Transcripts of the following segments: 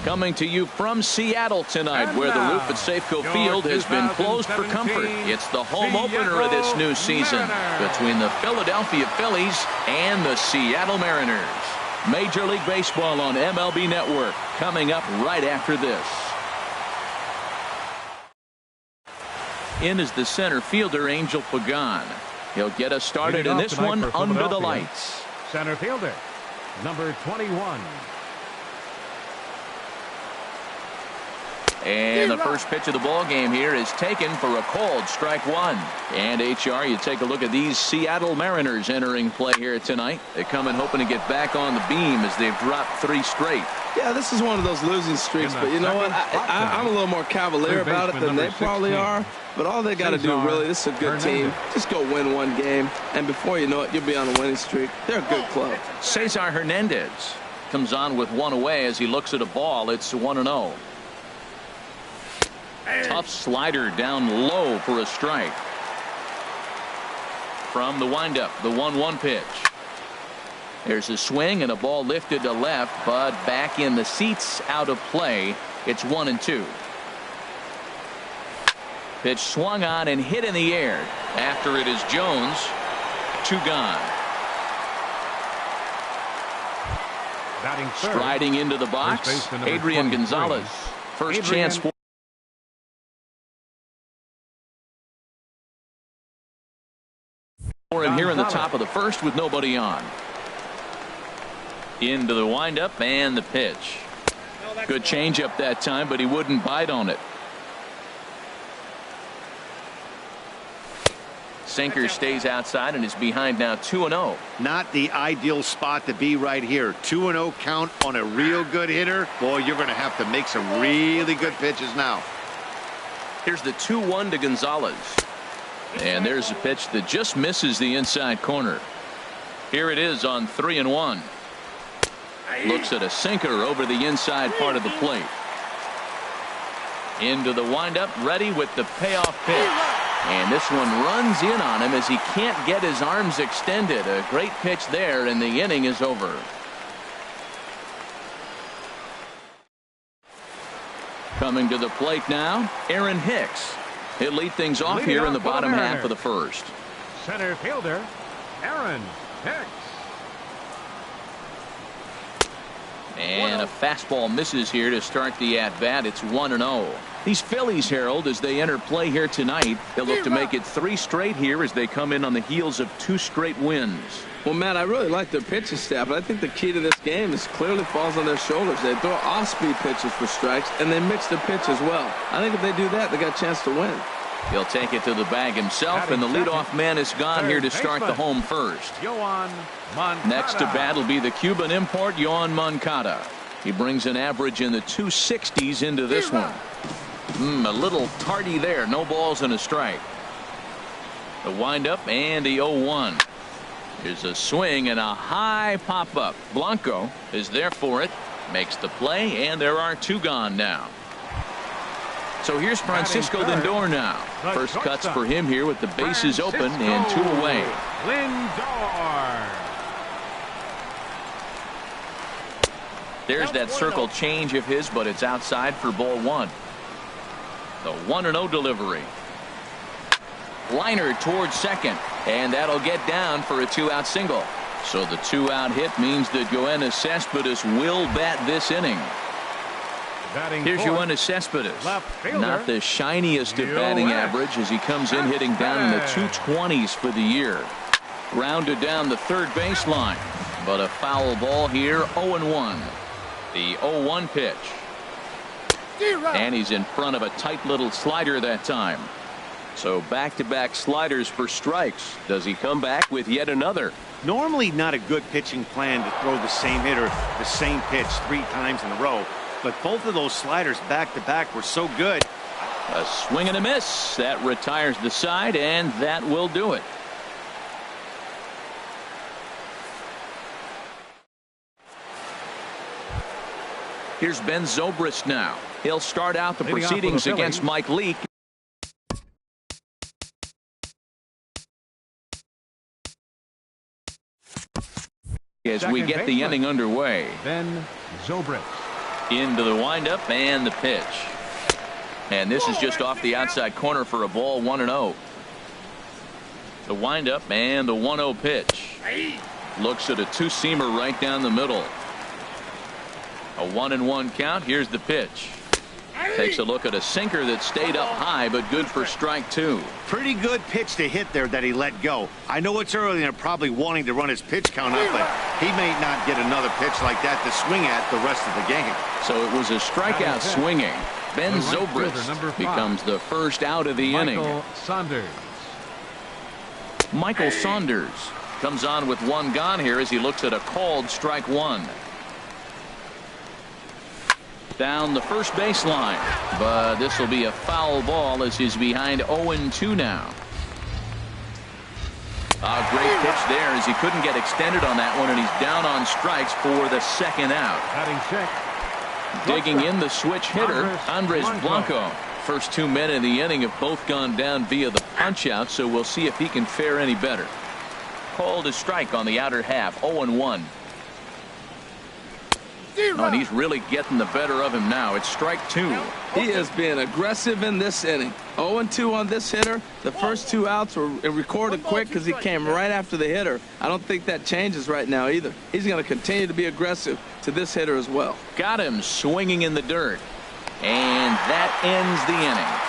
Coming to you from Seattle tonight, where the roof at Safeco Field has been closed for comfort. It's the home opener of this new season between the Philadelphia Phillies and the Seattle Mariners. Major League Baseball on MLB Network coming up right after this. In is the center fielder, Angel Pagan. He'll get us started in this one under the lights. Center fielder, number 21. And the first pitch of the ball game here is taken for a called strike one. And HR, you take a look at these Seattle Mariners entering play here tonight. They come in hoping to get back on the beam as they've dropped 3 straight. Yeah, this is one of those losing streaks, but you know what? I'm a little more cavalier about it than they probably are. But all they got to do, really, this is a good team. Just go win one game, and before you know it, you'll be on a winning streak. They're a good club. Cesar Hernandez comes on with one away as he looks at a ball. It's 1-0. Tough slider down low for a strike. From the windup, the 1-1 pitch. There's a swing and a ball lifted to left, but back in the seats, out of play. It's 1-2. Pitch swung on and hit in the air. After it is Jones. 2 gone. Striding into the box, Adrian Gonzalez. First chance for him here in the top of the first with nobody on. Into the windup and the pitch. Good changeup that time, but he wouldn't bite on it. Sinker stays outside and is behind now 2-0. Not the ideal spot to be right here. 2-0 count on a real good hitter. Boy, you're going to have to make some really good pitches now. Here's the 2-1 to Gonzalez. And there's a pitch that just misses the inside corner. Here it is on 3-1. Looks at a sinker over the inside part of the plate. Into the windup, ready with the payoff pitch. And this one runs in on him as he can't get his arms extended. A great pitch there, and the inning is over. Coming to the plate now, Aaron Hicks. He'll lead things off here in the bottom half of the first. Center fielder, Aaron Hicks. And a fastball misses here to start the at-bat. It's 1-0. These Phillies, Harold, as they enter play here tonight, they'll look to make it 3 straight here as they come in on the heels of 2 straight wins. Well, Matt, I really like their pitching staff, but I think the key to this game is clearly falls on their shoulders. They throw off-speed pitches for strikes, and they mix the pitch as well. I think if they do that, they got a chance to win. He'll take it to the bag himself, and the leadoff man is gone here to start the home first. Next to bat will be the Cuban import, Yoan Moncada. He brings an average in the 260s into this one. A little tardy there. No balls and a strike. The windup and the 0-1. Here's a swing and a high pop-up. Blanco is there for it. Makes the play, and there are 2 gone now. So here's Francisco Lindor now. First cuts for him here with the bases open and 2 away. Lindor. There's that circle change of his, but it's outside for ball 1. The 1-0 delivery. Liner towards second, and that'll get down for a 2-out single. So the 2-out hit means that Yoenis Cespedes will bat this inning. Here's Yoenis Cespedes. Not the shiniest of batting average as he comes in hitting down in the 220s for the year. Grounded down the third baseline, but a foul ball here. 0-1. The 0-1 pitch. And he's in front of a tight little slider that time. So back-to-back sliders for strikes. Does he come back with yet another? Normally not a good pitching plan to throw the same hitter the same pitch 3 times in a row. But both of those sliders back-to-back were so good. A swing and a miss. That retires the side, and that will do it. Here's Ben Zobrist now. He'll start out the proceedings against Mike Leake. As we get the inning underway. Ben Zobrist. Into the windup and the pitch. And this is just off the outside corner for a ball, 1-0. The windup and the 1-0 pitch. Looks at a two-seamer right down the middle. A 1-1 count. Here's the pitch. Takes a look at a sinker that stayed up high, but good for strike two. Pretty good pitch to hit there that he let go. I know it's early and they're probably wanting to run his pitch count up, but he may not get another pitch like that to swing at the rest of the game. So it was a strikeout swinging. Ben Zobrist becomes the first out of the inning. Michael Saunders comes on with one gone here as he looks at a called strike one. Down the first baseline, but this will be a foul ball as he's behind 0-2 now. A great pitch there as he couldn't get extended on that one, and he's down on strikes for the second out. Digging in the switch hitter, Andres Blanco. First 2 men in the inning have both gone down via the punch out, so we'll see if he can fare any better. Called a strike on the outer half, 0-1. Oh, and he's really getting the better of him now. It's strike two. He is being aggressive in this inning. 0-2 on this hitter. The first 2 outs were recorded quick because he came right after the hitter. I don't think that changes right now either. He's going to continue to be aggressive to this hitter as well. Got him swinging in the dirt. And that ends the inning.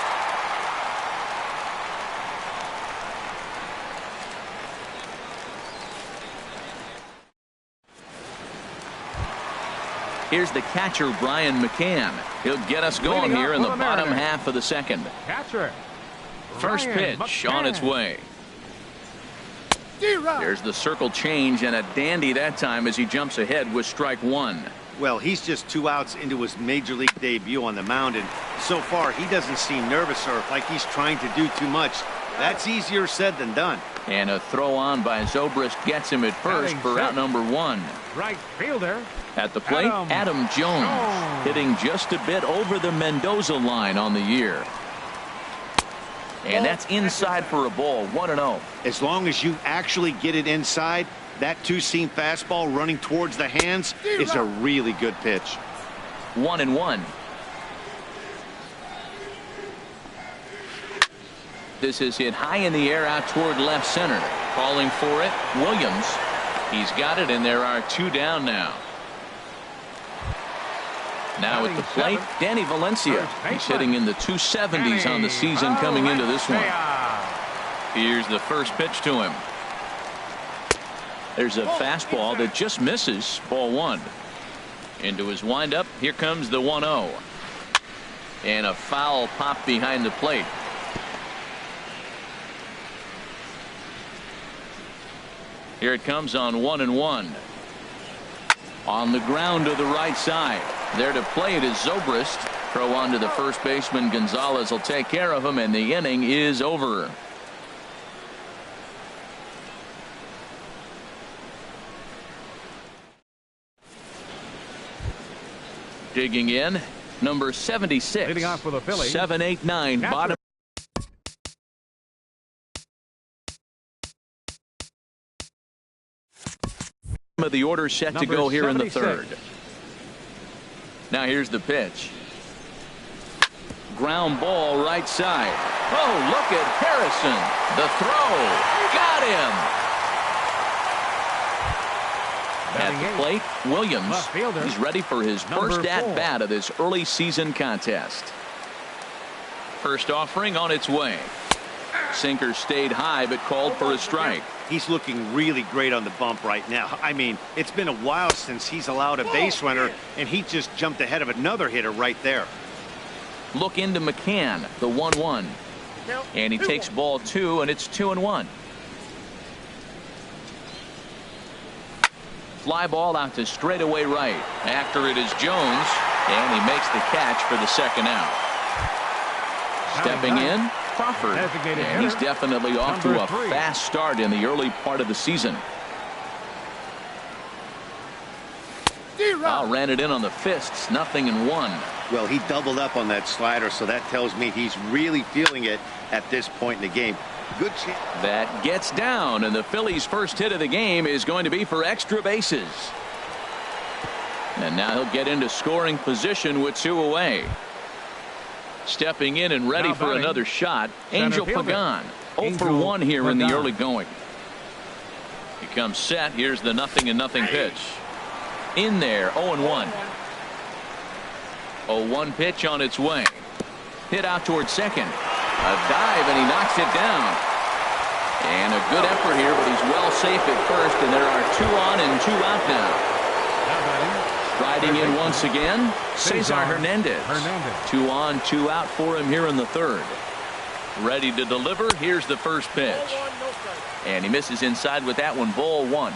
Here's the catcher, Brian McCann. He'll get us going here in the bottom half of the second. First pitch on its way. There's the circle change, and a dandy that time as he jumps ahead with strike one. Well, he's just 2 outs into his major league debut on the mound, and so far he doesn't seem nervous or like he's trying to do too much. That's easier said than done. And a throw on by Zobrist gets him at first for out number one. Right fielder. At the plate, Adam Jones hitting just a bit over the Mendoza line on the year. And that's inside for a ball, 1-0. As long as you actually get it inside, that two-seam fastball running towards the hands is a really good pitch. 1-1. This is hit high in the air out toward left center. Calling for it, Williams. He's got it, and there are 2 down now. Now at the plate, Danny Valencia. He's hitting in the 270s on the season coming into this one. Here's the first pitch to him. There's a fastball that just misses, ball one. Into his windup, here comes the 1-0. And a foul pop behind the plate. Here it comes on 1-1. On the ground to the right side. There to play it is Zobrist. Throw on to the first baseman. Gonzalez will take care of him, and the inning is over. Digging in, number 76. Leading off for the Phillies. 7-8-9 bottom. Of the order set to go here in the third. Now here's the pitch. Ground ball right side. Oh, look at Harrison. The throw. Got him. At the plate, Williams. He's ready for his first at-bat of this early season contest. First offering on its way. Sinker stayed high but called for a strike. He's looking really great on the bump right now. I mean, it's been a while since he's allowed a base runner, and he just jumped ahead of another hitter right there. Look into McCann, the 1-1. And he takes ball 2, and it's 2-1. Fly ball out to straightaway right. After it is Jones, and he makes the catch for the second out. Stepping in, Crawford, and he's definitely off to a fast start in the early part of the season. Ran it in on the fists, 0-1. Well, he doubled up on that slider, so that tells me he's really feeling it at this point in the game. Good chance. That gets down, and the Phillies' first hit of the game is going to be for extra bases. And now he'll get into scoring position with 2 away. Stepping in and ready for another shot, Angel Pagan. 0 for 1 here in the early going. He comes set. Here's the 0-0 pitch. In there, 0-1. 0-1 pitch on its way. Hit out towards second. A dive, and he knocks it down. And a good effort here, but he's well safe at first, and there are 2 on and 2 out now. Striding in once again, Cesar Hernandez. 2 on, 2 out for him here in the third. Ready to deliver. Here's the first pitch. And he misses inside with that one. Ball 1.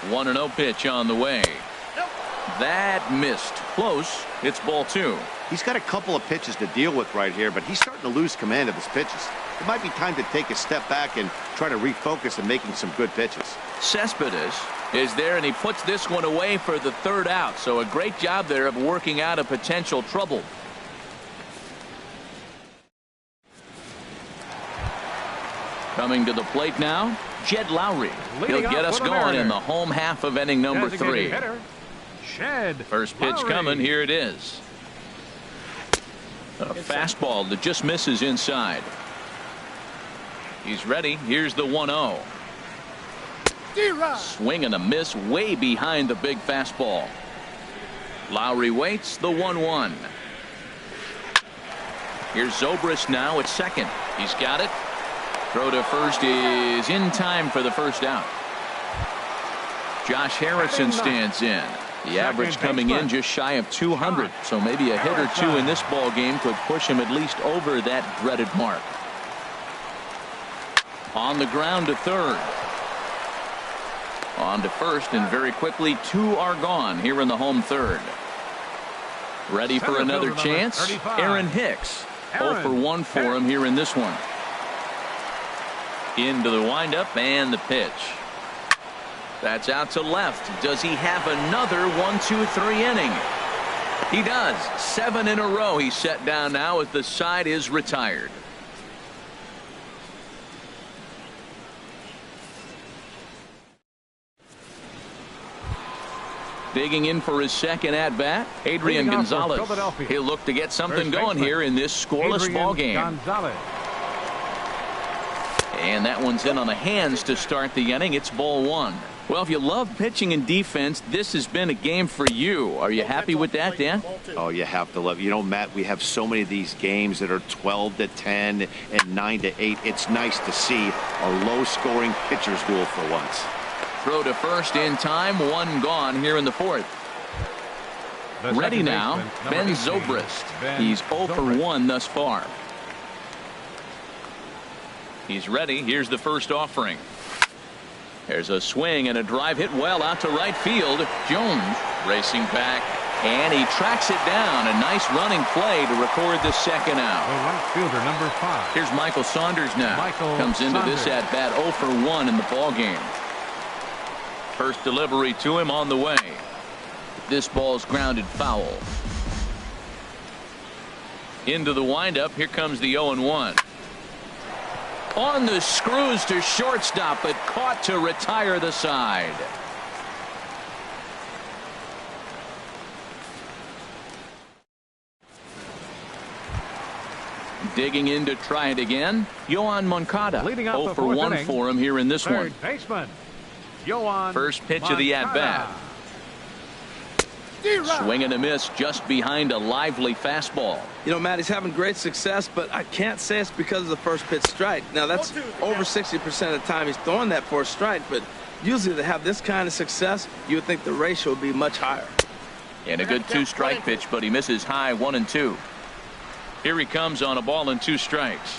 1-0 pitch on the way. That missed. Close. It's ball 2. He's got a couple of pitches to deal with right here, but he's starting to lose command of his pitches. It might be time to take a step back and try to refocus on making some good pitches. Cespedes is there, and he puts this one away for the third out. So a great job there of working out a potential trouble. Coming to the plate now, Jed Lowry. He'll get us going in the home half of inning number 3. First pitch coming. Here it is. A fastball that just misses inside. He's ready. Here's the 1-0. Swing and a miss way behind the big fastball. Lowry waits. The 1-1. Here's Zobrist now at second. He's got it. Throw to first is in time for the first out. Josh Harrison stands in. The average coming in just shy of 200. So maybe a hit or 2 in this ball game could push him at least over that dreaded mark. On the ground to third. On to first, and very quickly 2 are gone here in the home third. Ready for another chance. Aaron Hicks. 0 for 1 for him here in this one. Into the windup and the pitch. That's out to left. Does he have another 1-2-3 inning? He does. 7 in a row he's set down now as the side is retired. Digging in for his second at bat, Adrian Gonzalez. He'll look to get something going here in this scoreless ball game. And that one's in on the hands to start the inning. It's ball 1. Well, if you love pitching and defense, this has been a game for you. Are you happy with that, Dan? Oh, you have to love. You know, Matt, we have so many of these games that are 12-10 and 9-8. It's nice to see a low-scoring pitcher's duel for once. Throw to first in time. 1 gone here in the fourth. Ready now, Ben Zobrist. He's 0 for 1 thus far. He's ready. Here's the first offering. There's a swing and a drive hit well out to right field. Jones racing back, and he tracks it down. A nice running play to record the second out. The right fielder, number 5. Here's Michael Saunders now. Comes into this at bat 0 for 1 in the ball game. First delivery to him on the way. This ball's grounded foul. Into the windup. Here comes the 0-1. On the screws to shortstop, but caught to retire the side. Digging in to try it again, Yoan Moncada. 0 for 1 for him here in this one. Baseman, Yoan First pitch of the at-bat. Swing and a miss just behind a lively fastball. You know, Matt, he's having great success, but I can't say it's because of the first pitch strike. Now, that's over 60% of the time he's throwing that for a strike, but usually to have this kind of success, you would think the ratio would be much higher. And a good 2-strike pitch, but he misses high 1 and 2. Here he comes on a ball and 2 strikes.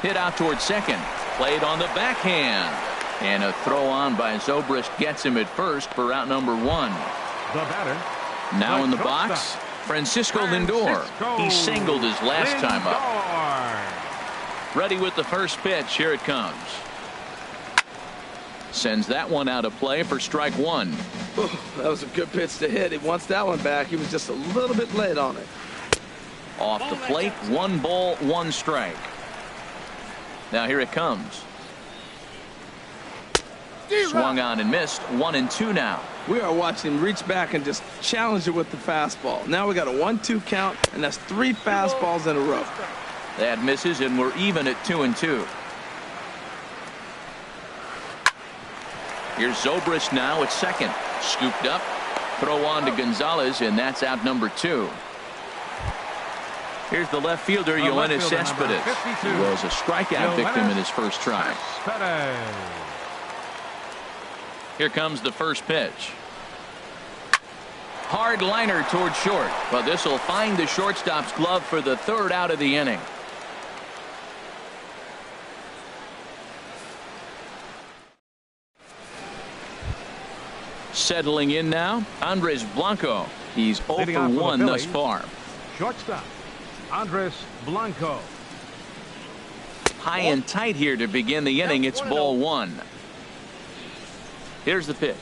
Hit out towards second. Played on the backhand. And a throw on by Zobrist gets him at first for out number 1. The batter. Now in the box, Francisco Lindor. He singled his last time up. Ready with the first pitch. Here it comes. Sends that one out of play for strike 1. Oh, that was a good pitch to hit. He wants that one back. He was just a little bit late on it. Off the plate, 1 ball, 1 strike. Now here it comes. Swung on and missed. 1-2 now. We are watching him reach back and just challenge it with the fastball. Now we got a 1-2 count, and that's 3 fastballs in a row. That misses, and we're even at 2-2. Here's Zobrist now at second. Scooped up. Throw on to Gonzalez, and that's out number 2. Here's the left fielder, Yoenis Cespedes. He was a strikeout victim in his first try. Here comes the first pitch. Hard liner toward short, but this will find the shortstop's glove for the 3rd out of the inning. Settling in now, Andres Blanco. He's 0 for 1 thus far. Shortstop, Andres Blanco. High and tight here to begin the inning. It's ball 1. Here's the pitch.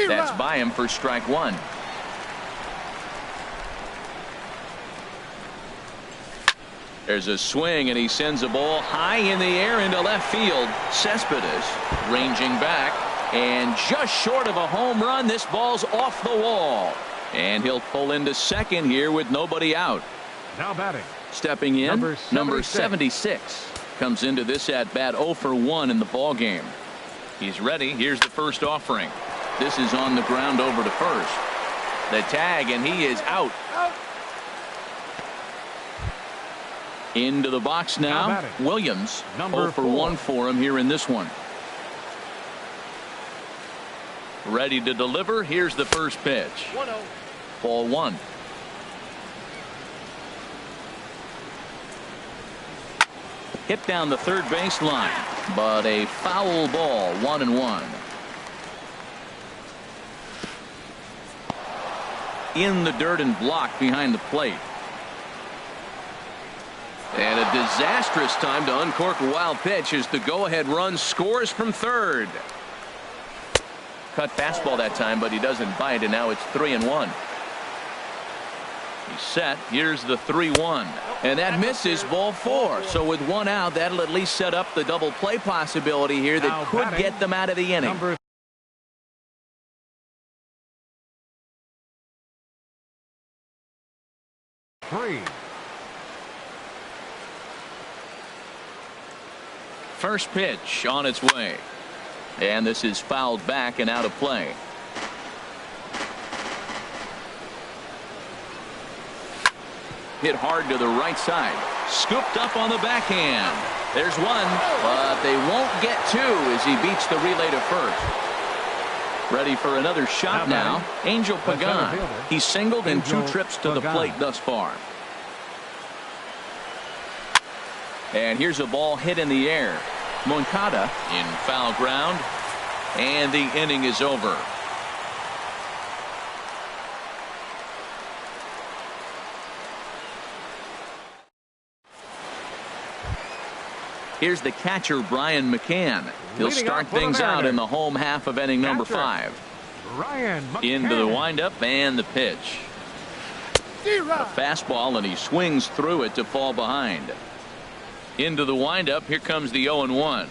That's by him for strike 1. There's a swing, and he sends a ball high in the air into left field. Cespedes ranging back, and just short of a home run. This ball's off the wall, and he'll pull into second here with nobody out. Now batting. Stepping in, number 76 comes into this at bat 0 for 1 in the ball game. He's ready. Here's the first offering. This is on the ground over to first. The tag, and he is out. Into the box now. Williams, 0 for 1 for him here in this one. Ready to deliver. Here's the first pitch. Ball 1. Hit down the third baseline, but a foul ball. 1-1. In the dirt and blocked behind the plate. And a disastrous time to uncork a wild pitch as the go-ahead run scores from third. Cut fastball that time, but he doesn't bite, and now it's 3-1. He's set. Here's the 3-1, and that misses. Ball 4. So with 1 out, that'll at least set up the double play possibility here that could get them out of the inning. First pitch on its way, and this is fouled back and out of play. Hit hard to the right side. Scooped up on the backhand. There's 1, but they won't get 2 as he beats the relay to first. Ready for another shot now. Angel Pagan. He's singled in 2 trips to the plate thus far. And here's a ball hit in the air. Moncada in foul ground, and the inning is over. Here's the catcher, Brian McCann. He'll start things out in the home half of inning number 5. Into the windup and the pitch. A fastball, and he swings through it to fall behind. Into the windup. Here comes the 0-1.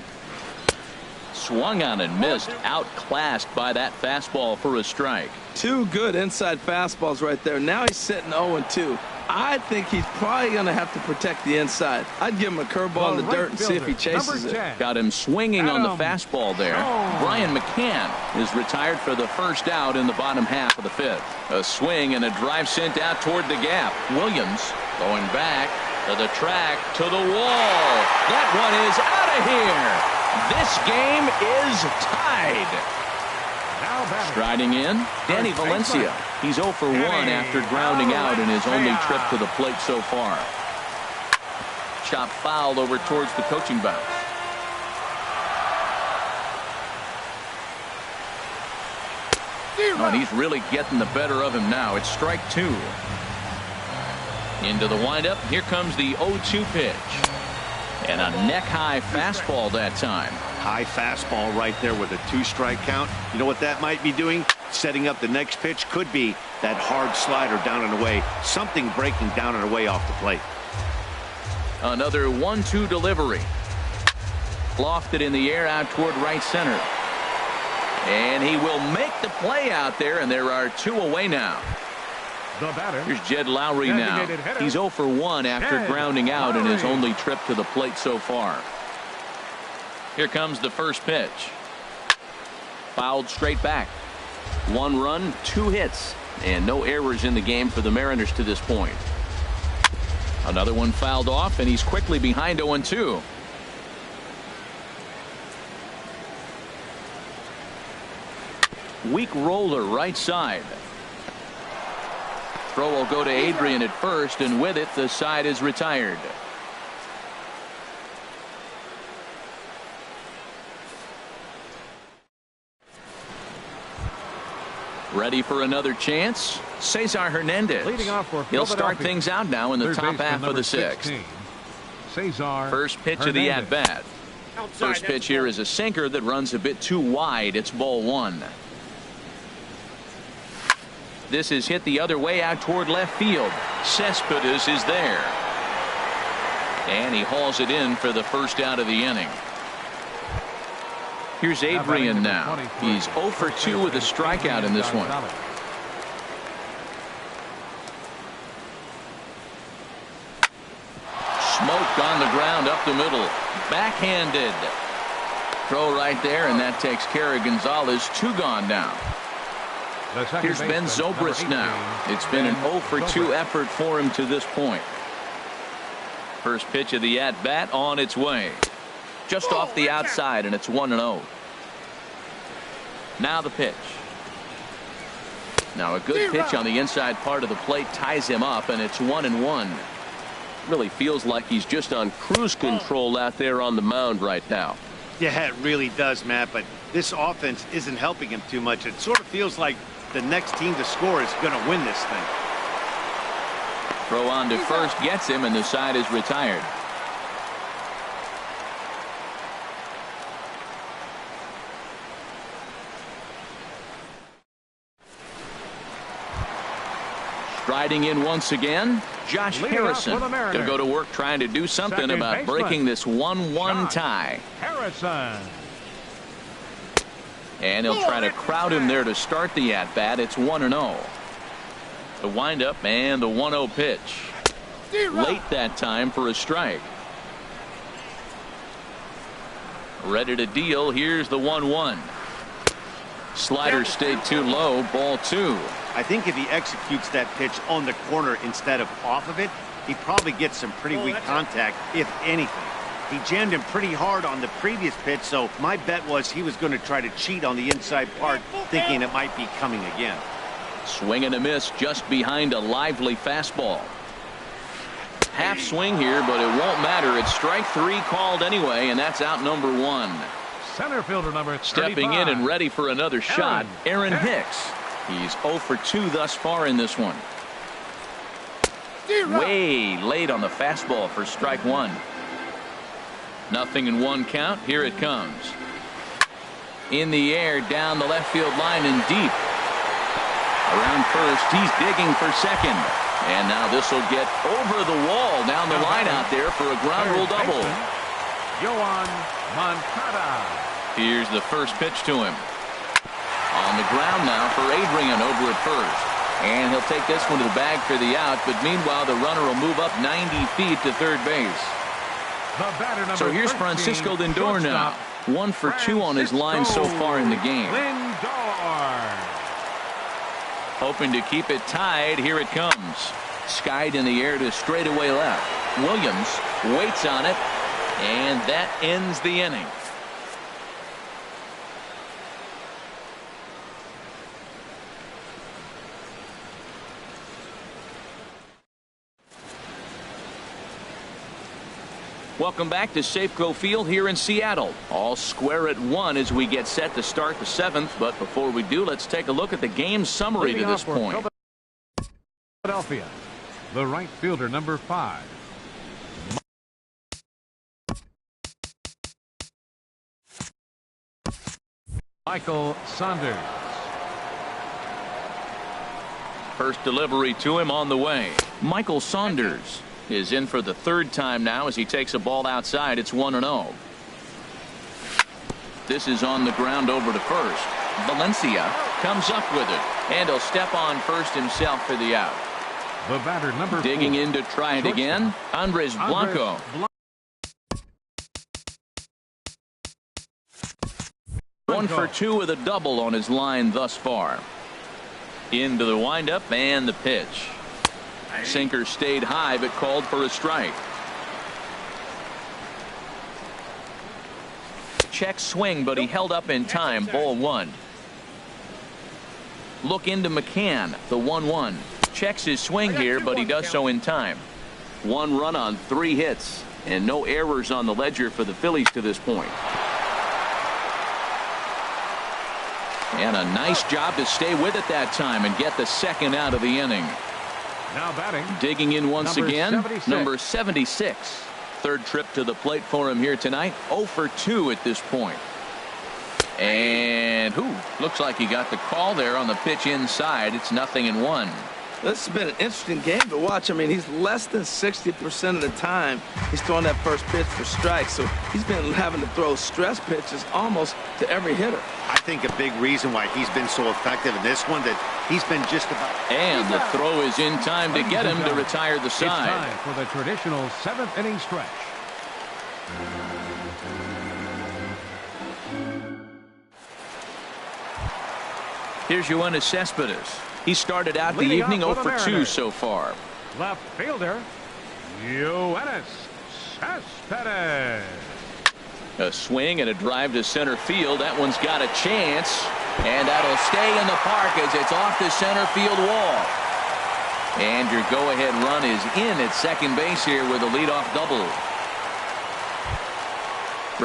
Swung on and missed. Outclassed by that fastball for a strike. 2 good inside fastballs right there. Now he's sitting 0-2. I think he's probably going to have to protect the inside. I'd give him a curveball in the dirt and see if he chases it. Got him swinging on the fastball there. Brian McCann is retired for the first out in the bottom half of the 5th. A swing and a drive sent out toward the gap. Williams going back to the track, to the wall. That one is out of here. This game is tied. Striding in, Danny Valencia. He's 0 for 1 after grounding out in his only trip to the plate so far. Chop foul over towards the coaching box. Oh, and he's really getting the better of him now. It's strike 2. Into the windup. Here comes the 0-2 pitch. And a neck-high fastball that time. High fastball right there with a 2-strike count. You know what that might be doing? Setting up the next pitch. Could be that hard slider down and away. Something breaking down and away off the plate. Another 1-2 delivery. Lofted in the air out toward right center. And he will make the play out there, and there are 2 away now. The batter. Here's Jed Lowry now. He's 0 for 1 after grounding out in his only trip to the plate so far. Here comes the first pitch. Fouled straight back. 1 run, 2 hits, and no errors in the game for the Mariners to this point. Another one fouled off, and he's quickly behind 0-2. Weak roller right side. Throw will go to Adrian at first, and with it the side is retired. Ready for another chance? Cesar Hernandez. Leading off for He'll start things out now in the top half of the 6th. Cesar First pitch of the at-bat. First pitch here is a sinker that runs a bit too wide. It's ball 1. This is hit the other way out toward left field. Cespedes is there. And he hauls it in for the first out of the inning. Here's Adrian now. He's 0 for 2 with a strikeout in this one. Smoked on the ground up the middle. Backhanded. Throw right there, and that takes care of Gonzalez. 2 gone now. Here's Ben Zobrist now. It's been an 0 for 2 effort for him to this point. First pitch of the at-bat on its way. Just off the outside, and it's 1-0. Now the pitch. Now a good pitch on the inside part of the plate ties him up, and it's 1-1. Really feels like he's just on cruise control out there on the mound right now. Yeah, it really does, Matt, but this offense isn't helping him too much. It sort of feels like the next team to score is going to win this thing. Throw on to first gets him, and the side is retired. Striding in once again, Josh Harrison. Gonna go to work trying to do something about breaking this 1-1 tie. Harrison. And he'll try to crowd him there to start the at-bat. It's 1-0. The windup and the 1-0 pitch. Late that time for a strike. Ready to deal. Here's the 1-1. Slider stayed too low. Ball 2. I think if he executes that pitch on the corner instead of off of it, he probably gets some pretty weak contact, if anything. He jammed him pretty hard on the previous pitch, so my bet was he was going to try to cheat on the inside part, thinking it might be coming again. Swing and a miss just behind a lively fastball. Half swing here, but it won't matter. It's strike 3 called anyway, and that's out number 1. Center fielder number 35. Stepping in and ready for another shot, Aaron Hicks. He's 0 for 2 thus far in this one. Way late on the fastball for strike 1. Nothing in 1 count. Here it comes. In the air, down the left field line and deep. Around first, he's digging for second. And now this will get over the wall down the line out there for a ground rule double. Yoan Moncada. Here's the first pitch to him. On the ground now for Adrian over at first. And he'll take this one to the bag for the out, but meanwhile the runner will move up 90 feet to third base. So here's Francisco Lindor now. 1 for 2 on his line so far in the game. Hoping to keep it tied. Here it comes. Skied in the air to straightaway left. Williams waits on it, and that ends the inning. Welcome back to Safeco Field here in Seattle. All square at 1 as we get set to start the 7th. But before we do, let's take a look at the game summary to this point. Philadelphia, the right fielder number 5. Michael Saunders. First delivery to him on the way. Michael Saunders is in for the 3rd time now as he takes a ball outside. It's 1-0. This is on the ground over to first. Valencia comes up with it, and he'll step on first himself for the out. The batter, number 4. Digging in to try it again, Andres Blanco. One for 2 with a double on his line thus far. Into the windup and the pitch. Sinker stayed high but called for a strike. Check swing, but he held up in time. Ball 1. Look into McCann, the 1-1. Checks his swing here, but he does so in time. 1 run on 3 hits, and no errors on the ledger for the Phillies to this point. And a nice job to stay with it that time and get the second out of the inning. Now batting. Digging in once number again, 76. number 76. Third trip to the plate for him here tonight. 0 for 2 at this point. And looks like he got the call there on the pitch inside. It's 0-1. This has been an interesting game to watch. I mean, he's less than 60% of the time he's throwing that first pitch for strikes. So he's been having to throw stress pitches almost to every hitter. I think a big reason why he's been so effective in this one that he's been just about. And the throw is in time to get him to retire the It's side. time for the traditional 7th inning stretch. Here's Yoenis Cespedes. He started out the Leading evening 0 off for for the 2 Mariners. so far. Left fielder, Yoenis Cespedes. A swing and a drive to center field. That one's got a chance. And that'll stay in the park as it's off the center field wall. And your go-ahead run is in at second base here with a leadoff double.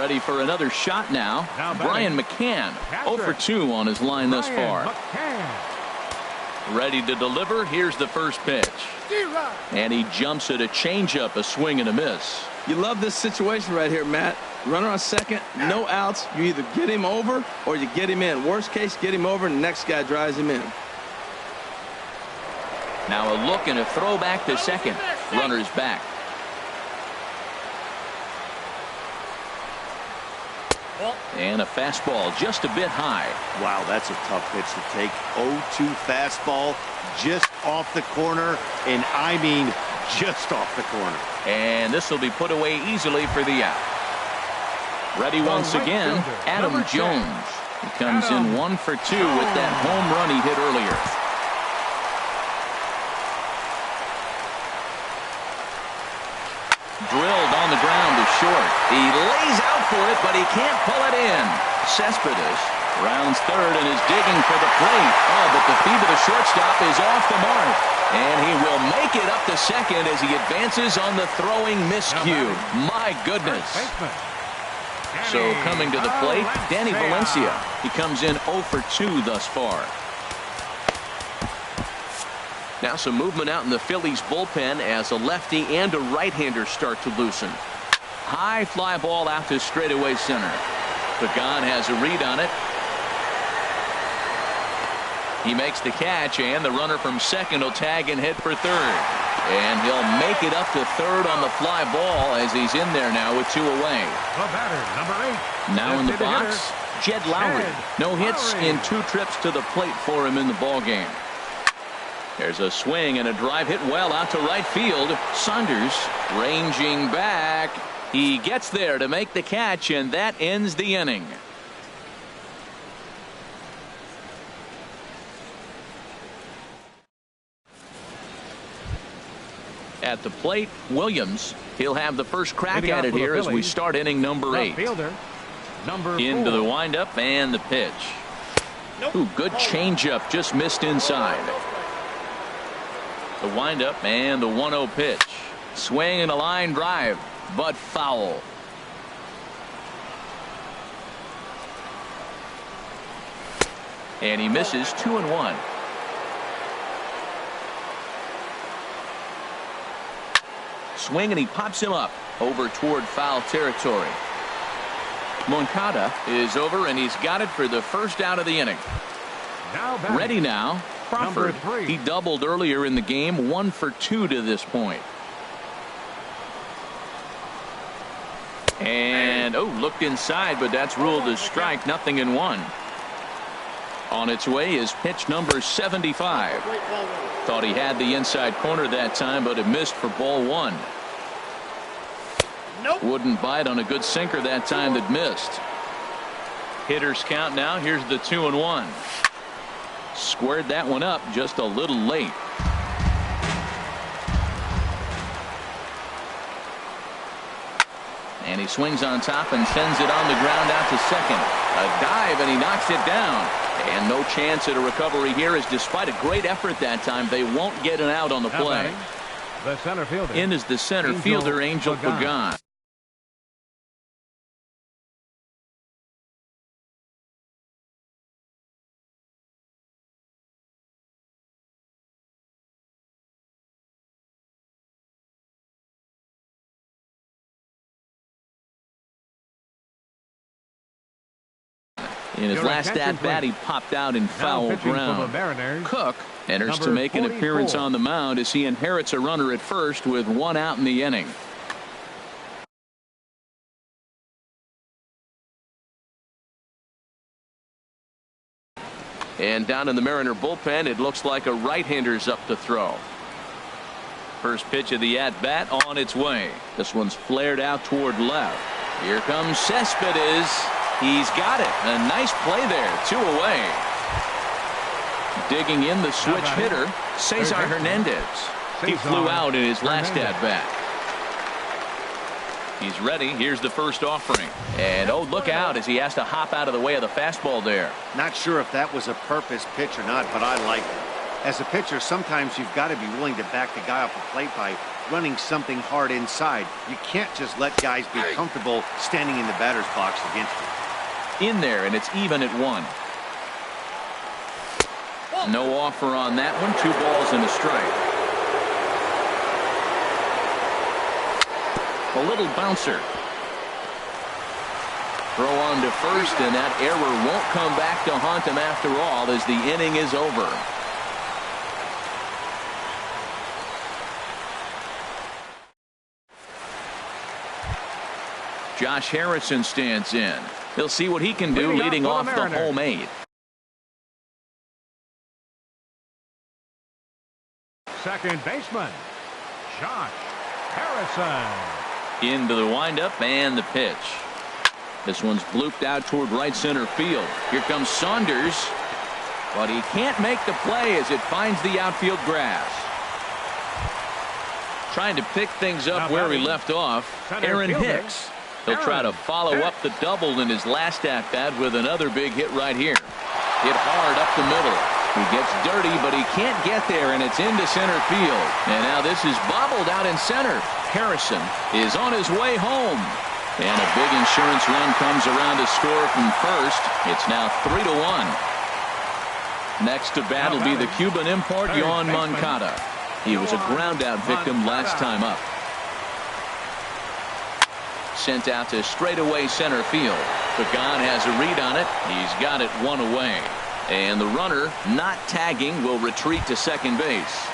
Ready for another shot now. Brian McCann, 0 for 2 on his line thus far. Ready to deliver. Here's the first pitch. And he jumps at a changeup, a swing and a miss. You love this situation right here, Matt. Runner on second, no outs. You either get him over or you get him in. Worst case, get him over and the next guy drives him in. Now a look and a throw back to second. Runner's back. And a fastball just a bit high. Wow, that's a tough pitch to take. 0-2 fastball just off the corner, and I mean just off the corner. And this will be put away easily for the out. Ready once again, Adam Jones. He comes in 1 for 2 with that home run he hit earlier. Drilled on the ground to short. He lays out for it, but he can't pull it in. Cespedes rounds third and is digging for the plate. Oh, but the feet of the shortstop is off the mark. And he will make it up to second as he advances on the throwing miscue. My goodness. So coming to the plate, Danny Valencia. He comes in 0 for 2 thus far. Now some movement out in the Phillies bullpen as a lefty and a right-hander start to loosen. High fly ball out to straightaway center. Pagan has a read on it. He makes the catch, and the runner from second will tag and head for third. And he'll make it up to third on the fly ball as he's in there now with 2 away. The batter, number 8. Now in the box, Jed Lowry. No hits in 2 trips to the plate for him in the ballgame. There's a swing and a drive hit well out to right field. Saunders ranging back. He gets there to make the catch, and that ends the inning. At the plate, Williams. He'll have the first crack at it here as we start inning number 8. Into the windup and the pitch. Ooh, good changeup, just missed inside. The windup and the 1-0 pitch. Swing and a line drive, but foul. And he misses 2-1. Swing and he pops him up over toward foul territory. Moncada is over and he's got it for the first out of the inning. Ready now, Crawford. He doubled earlier in the game, 1 for 2 to this point. And And looked inside, but that's ruled a strike. 0-1. On its way is pitch number 75. Thought he had the inside corner that time, but it missed for ball 1. Nope. Wouldn't bite on a good sinker that time that missed. Hitters count now. Here's the 2-1. Squared that one up just a little late. And he swings on top and sends it on the ground out to second. A dive, and he knocks it down. And no chance at a recovery here, as despite a great effort that time, they won't get an out on the play. The center fielder. In is the center fielder, Angel Pagan. In his last at-bat, he popped out in foul ground. Cook enters to make an appearance on the mound as he inherits a runner at first with 1 out in the inning. And down in the Mariner bullpen, it looks like a right-hander's up to throw. First pitch of the at-bat on its way. This one's flared out toward left. Here comes Cespedes. He's got it. A nice play there. 2 away. Digging in the switch hitter, Cesar Hernandez. He flew out in his last at-bat. He's ready. Here's the first offering. And look out as he has to hop out of the way of the fastball there. Not sure if that was a purpose pitch or not, but I like it. As a pitcher, sometimes you've got to be willing to back the guy off the plate by running something hard inside. You can't just let guys be comfortable standing in the batter's box against you. In there, and it's even at 1. No offer on that one. 2 balls and a strike. A little bouncer. Throw on to first, and that error won't come back to haunt him after all as the inning is over. Josh Harrison stands in. He'll see what he can do leading off the home 8. Second baseman, Josh Harrison. Into the windup and the pitch. This one's blooped out toward right center field. Here comes Saunders, but he can't make the play as it finds the outfield grass. Trying to pick things up where he left off, Aaron Hicks. He'll try to follow up the double in his last at-bat with another big hit right here. Hit hard up the middle. He gets dirty, but he can't get there, and it's into center field. And now this is bobbled out in center. Harrison is on his way home. And a big insurance run comes around to score from first. It's now 3-1. Next to bat will be the Cuban import, Yoan Moncada. He was a ground-out victim last time up. Sent out to straightaway center field. Pagan has a read on it. He's got it 1 away. And the runner, not tagging, will retreat to second base.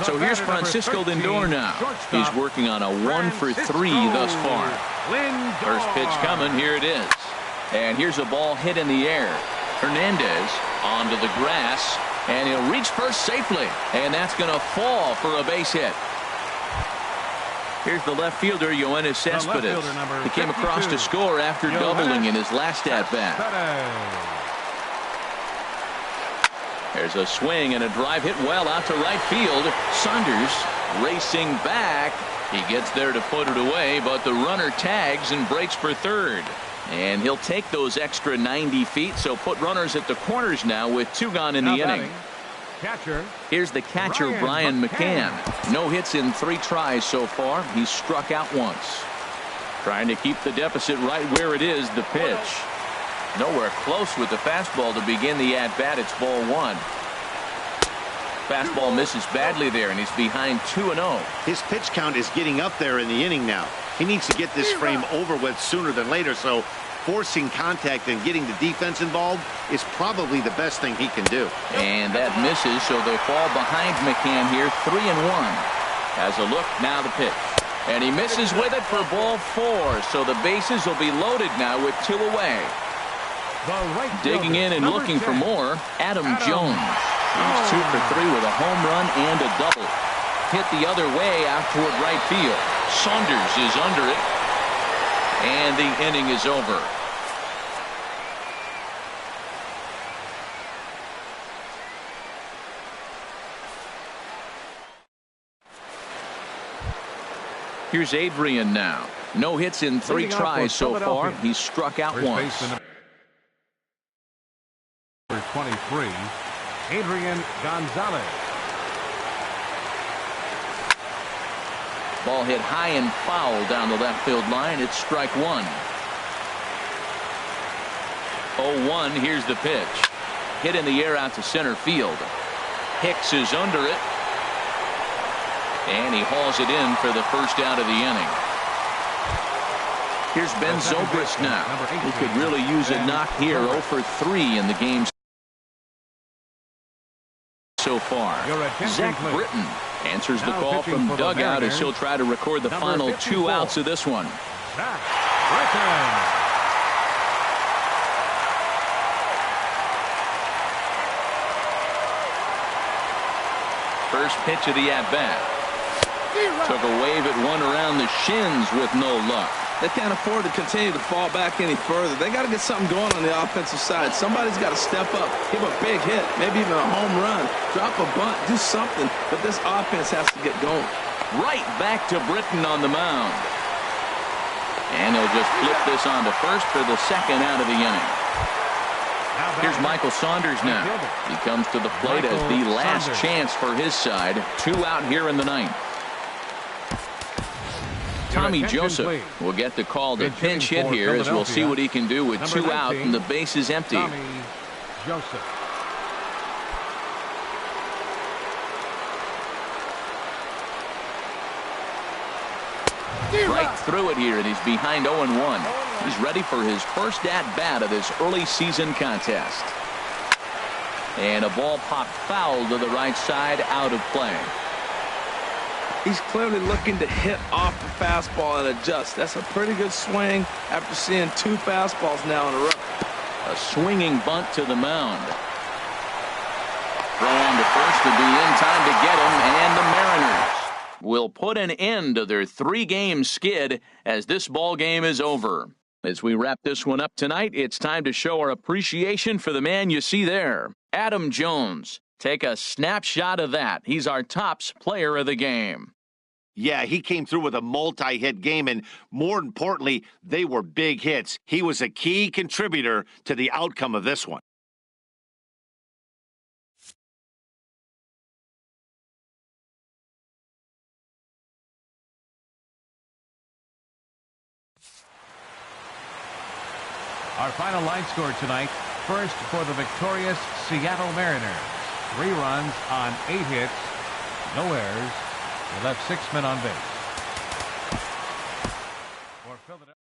So here's Francisco Lindor now. He's working on a 1 for 3 thus far. First pitch coming. Here it is. And here's a ball hit in the air. Hernandez onto the grass. And he'll reach first safely. And that's going to fall for a base hit. Here's the left fielder, Yoenis Cespedes. He came across to score after doubling in his last at-bat. There's a swing and a drive hit well out to right field. Saunders racing back. He gets there to put it away, but the runner tags and breaks for third. And he'll take those extra 90 feet, so put runners at the corners now with 2 gone in the inning. Here's the catcher, Brian McCann. No hits in 3 tries so far. He's struck out once. Trying to keep the deficit right where it is, the pitch. Nowhere close with the fastball to begin the at-bat. It's ball 1. Fastball misses badly there, and he's behind 2-0. His pitch count is getting up there in the inning now. He needs to get this frame over with sooner than later, so forcing contact and getting the defense involved is probably the best thing he can do. And that misses, so they fall behind McCann here, 3-1. Has a look, now the pitch. And he misses with it for ball 4. So the bases will be loaded now with 2 away. Digging in and looking for more, Adam Jones. He's 2 for 3 with a home run and a double. Hit the other way out toward right field. Saunders is under it. And the inning is over. Here's Adrian now. No hits in 3 tries so far. He's struck out once. Number 23, Adrian Gonzalez. Ball hit high and foul down the left field line. It's strike 1. 0-1. Here's the pitch. Hit in the air out to center field. Hicks is under it. And he hauls it in for the first out of the inning. Here's Ben Zobrist now. He could really use a knock here. 0 for 3 in the game so far. Zach Britton answers the call from dugout as he'll try to record the final 2 outs of this one. Zach Britton. First pitch of the at-bat. Took a wave at one around the shins with no luck. They can't afford to continue to fall back any further. They got to get something going on the offensive side. Somebody's got to step up, give a big hit, maybe even a home run, drop a bunt, do something. But this offense has to get going. Right back to Britton on the mound. And he'll just flip this on to first for the second out of the inning. Here's Michael Saunders now. He comes to the plate as the last chance for his side. 2 out here in the 9th. Tommy Joseph will get the call to pinch hit here as we'll see what he can do with 2 out and the bases empty. Tommy Joseph. Right through it here, and he's behind 0-1. He's ready for his first at-bat of this early season contest. And a ball popped foul to the right side, out of play. He's clearly looking to hit off the fastball and adjust. That's a pretty good swing after seeing 2 fastballs now in a row. A swinging bunt to the mound. Throw on to first to be in time to get him, and the Mariners will put an end to their 3-game skid as this ball game is over. As we wrap this one up tonight, it's time to show our appreciation for the man you see there, Adam Jones. Take a snapshot of that. He's our tops player of the game. Yeah, he came through with a multi-hit game, and more importantly, they were big hits. He was a key contributor to the outcome of this one. Our final line score tonight. First for the victorious Seattle Mariners. 3 runs on 8 hits, no errors. They left 6 men on base. For Philadelphia.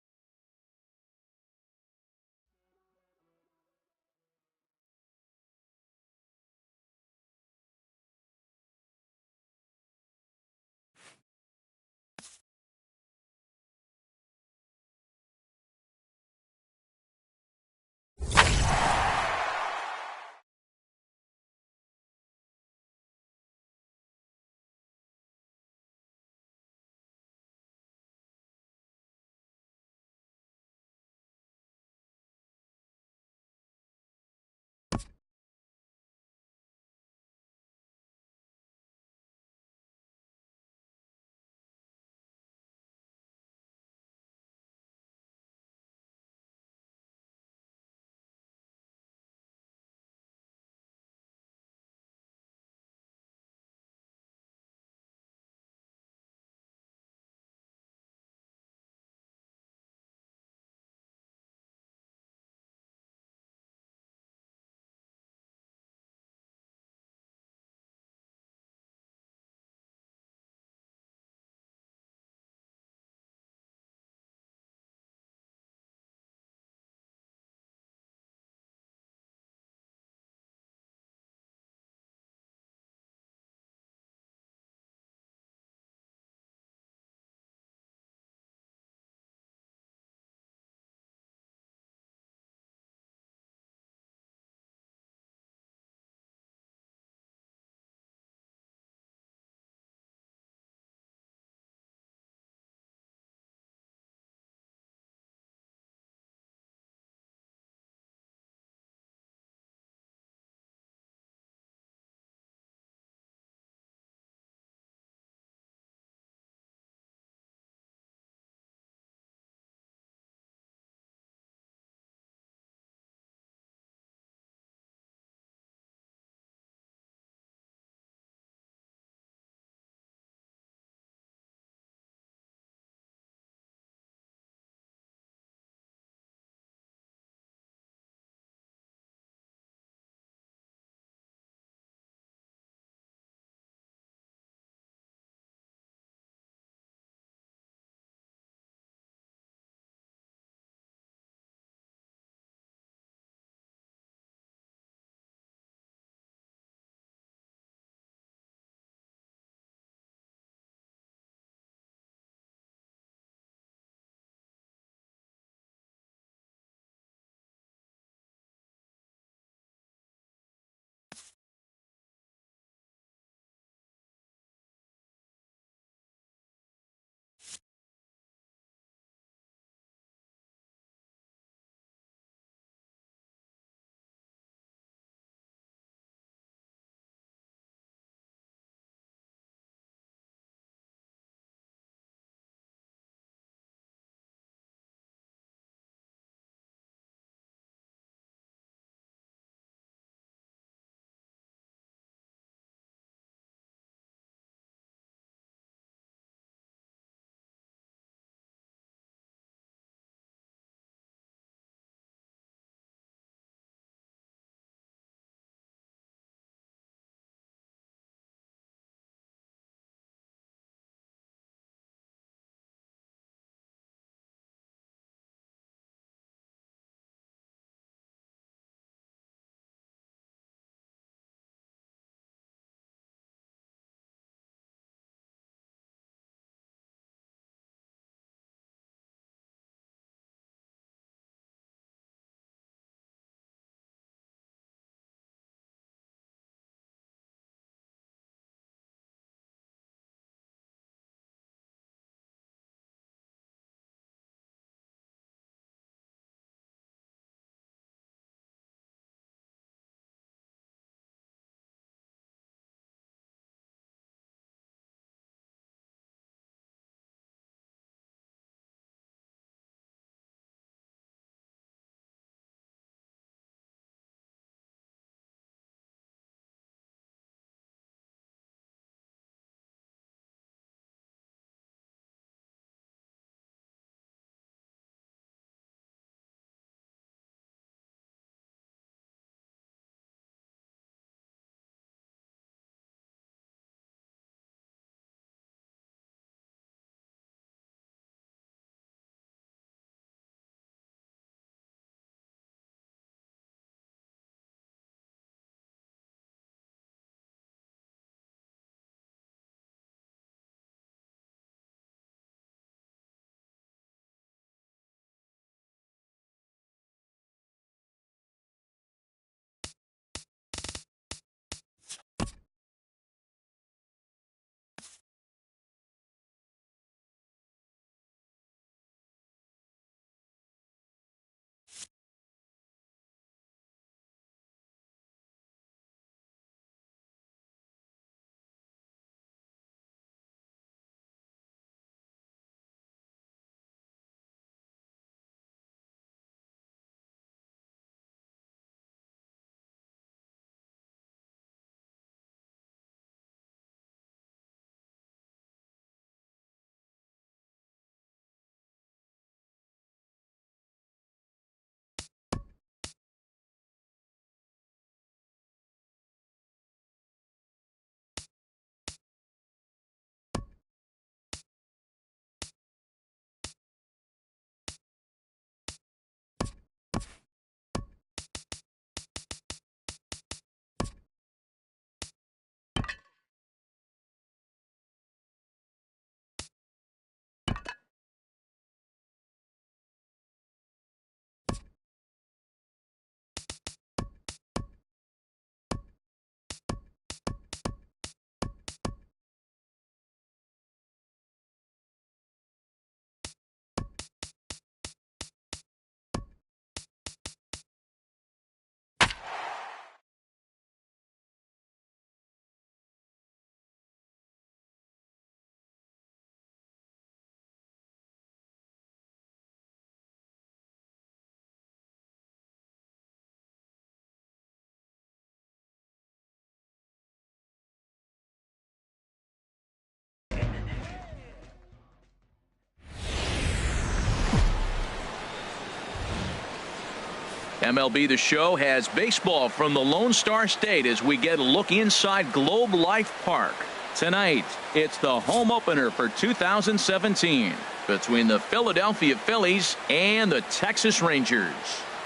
MLB The Show has baseball from the Lone Star State as we get a look inside Globe Life Park. Tonight, it's the home opener for 2017 between the Philadelphia Phillies and the Texas Rangers.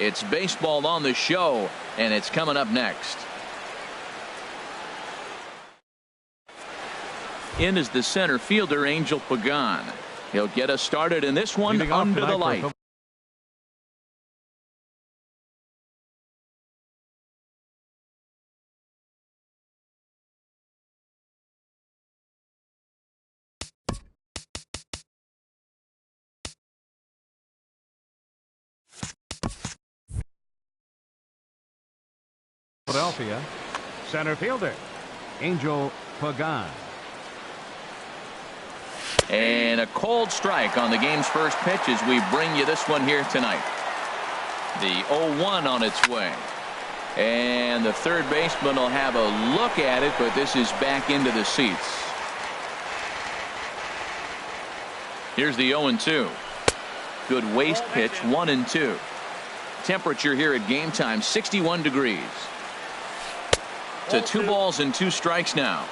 It's baseball on the show, and it's coming up next. In is the center fielder, Angel Pagan. He'll get us started in this one under the light. Philadelphia center fielder Angel Pagan. And a cold strike on the game's first pitch as we bring you this one here tonight. The 0-1 on its way. And the third baseman will have a look at it, but this is back into the seats. Here's the 0-2. Good waist pitch, 1-2. Temperature here at game time, 61 degrees. To 2 balls and 2 strikes now.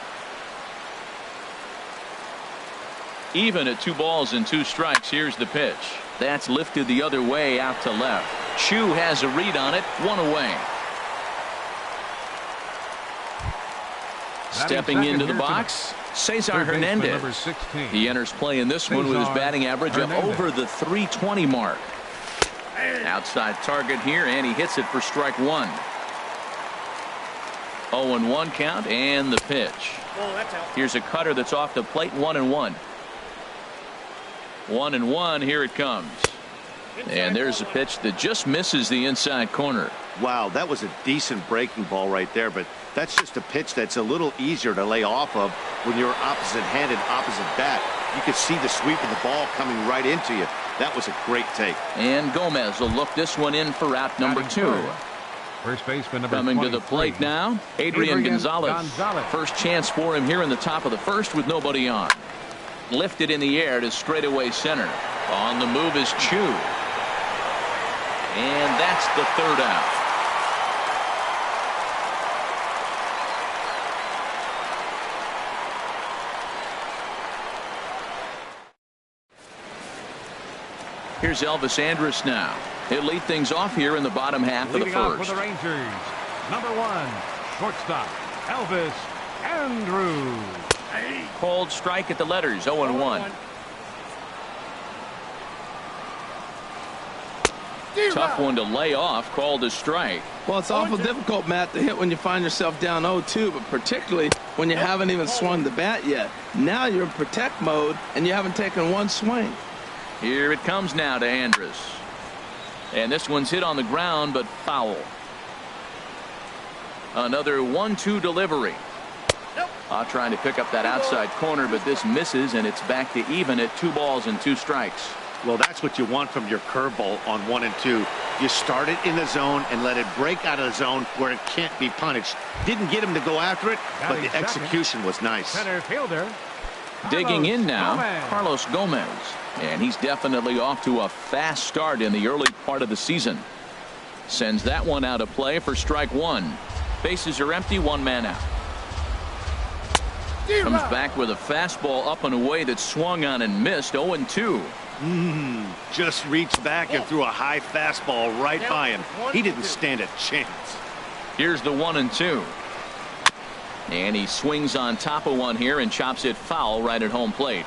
Even at 2 balls and 2 strikes. Here's the pitch. That's lifted the other way out to left. Chu has a read on it. 1 away. Stepping into the box, Cesar Hernandez. He enters play in this one with his batting average of over the .320 mark. Outside target here, and he hits it for strike 1. 0-1 count, and the pitch. Here's a cutter that's off the plate. 1-1. 1-1. Here it comes. And there's a pitch that just misses the inside corner. Wow, that was a decent breaking ball right there, but that's just a pitch that's a little easier to lay off of when you're opposite-handed, opposite bat. You could see the sweep of the ball coming right into you. That was a great take. And Gomez will look this one in for out number 2. First baseman number coming to the plate now, Adrian Gonzalez. First chance for him here in the top of the first with nobody on. Lifted in the air to straightaway center. On the move is Chu. And that's the third out. Here's Elvis Andrus now. He'll lead things off here in the bottom half of the first. For the Rangers, number 1, shortstop, Elvis Andrus. Cold strike at the letters, 0-1. Tough one to lay off, called a strike. Well, it's awful difficult, Matt, to hit when you find yourself down 0-2, but particularly when you haven't even swung the bat yet. Now you're in protect mode, and you haven't taken one swing. Here it comes now to Andrus. And this one's hit on the ground, but foul. Another 1-2 delivery. Trying to pick up that outside corner, but this misses, and it's back to even at 2 balls and 2 strikes. Well, that's what you want from your curveball on 1 and 2. You start it in the zone and let it break out of the zone where it can't be punished. Didn't get him to go after it, but the execution was nice. Center fielder. Digging in now, Carlos Gomez. And he's definitely off to a fast start in the early part of the season. Sends that one out of play for strike 1. Bases are empty, 1 man out. Comes back with a fastball up and away that swung on and missed. 0-2. Just reached back and threw a high fastball right by him. He didn't stand a chance. Here's the 1-2. And he swings on top of one here and chops it foul right at home plate.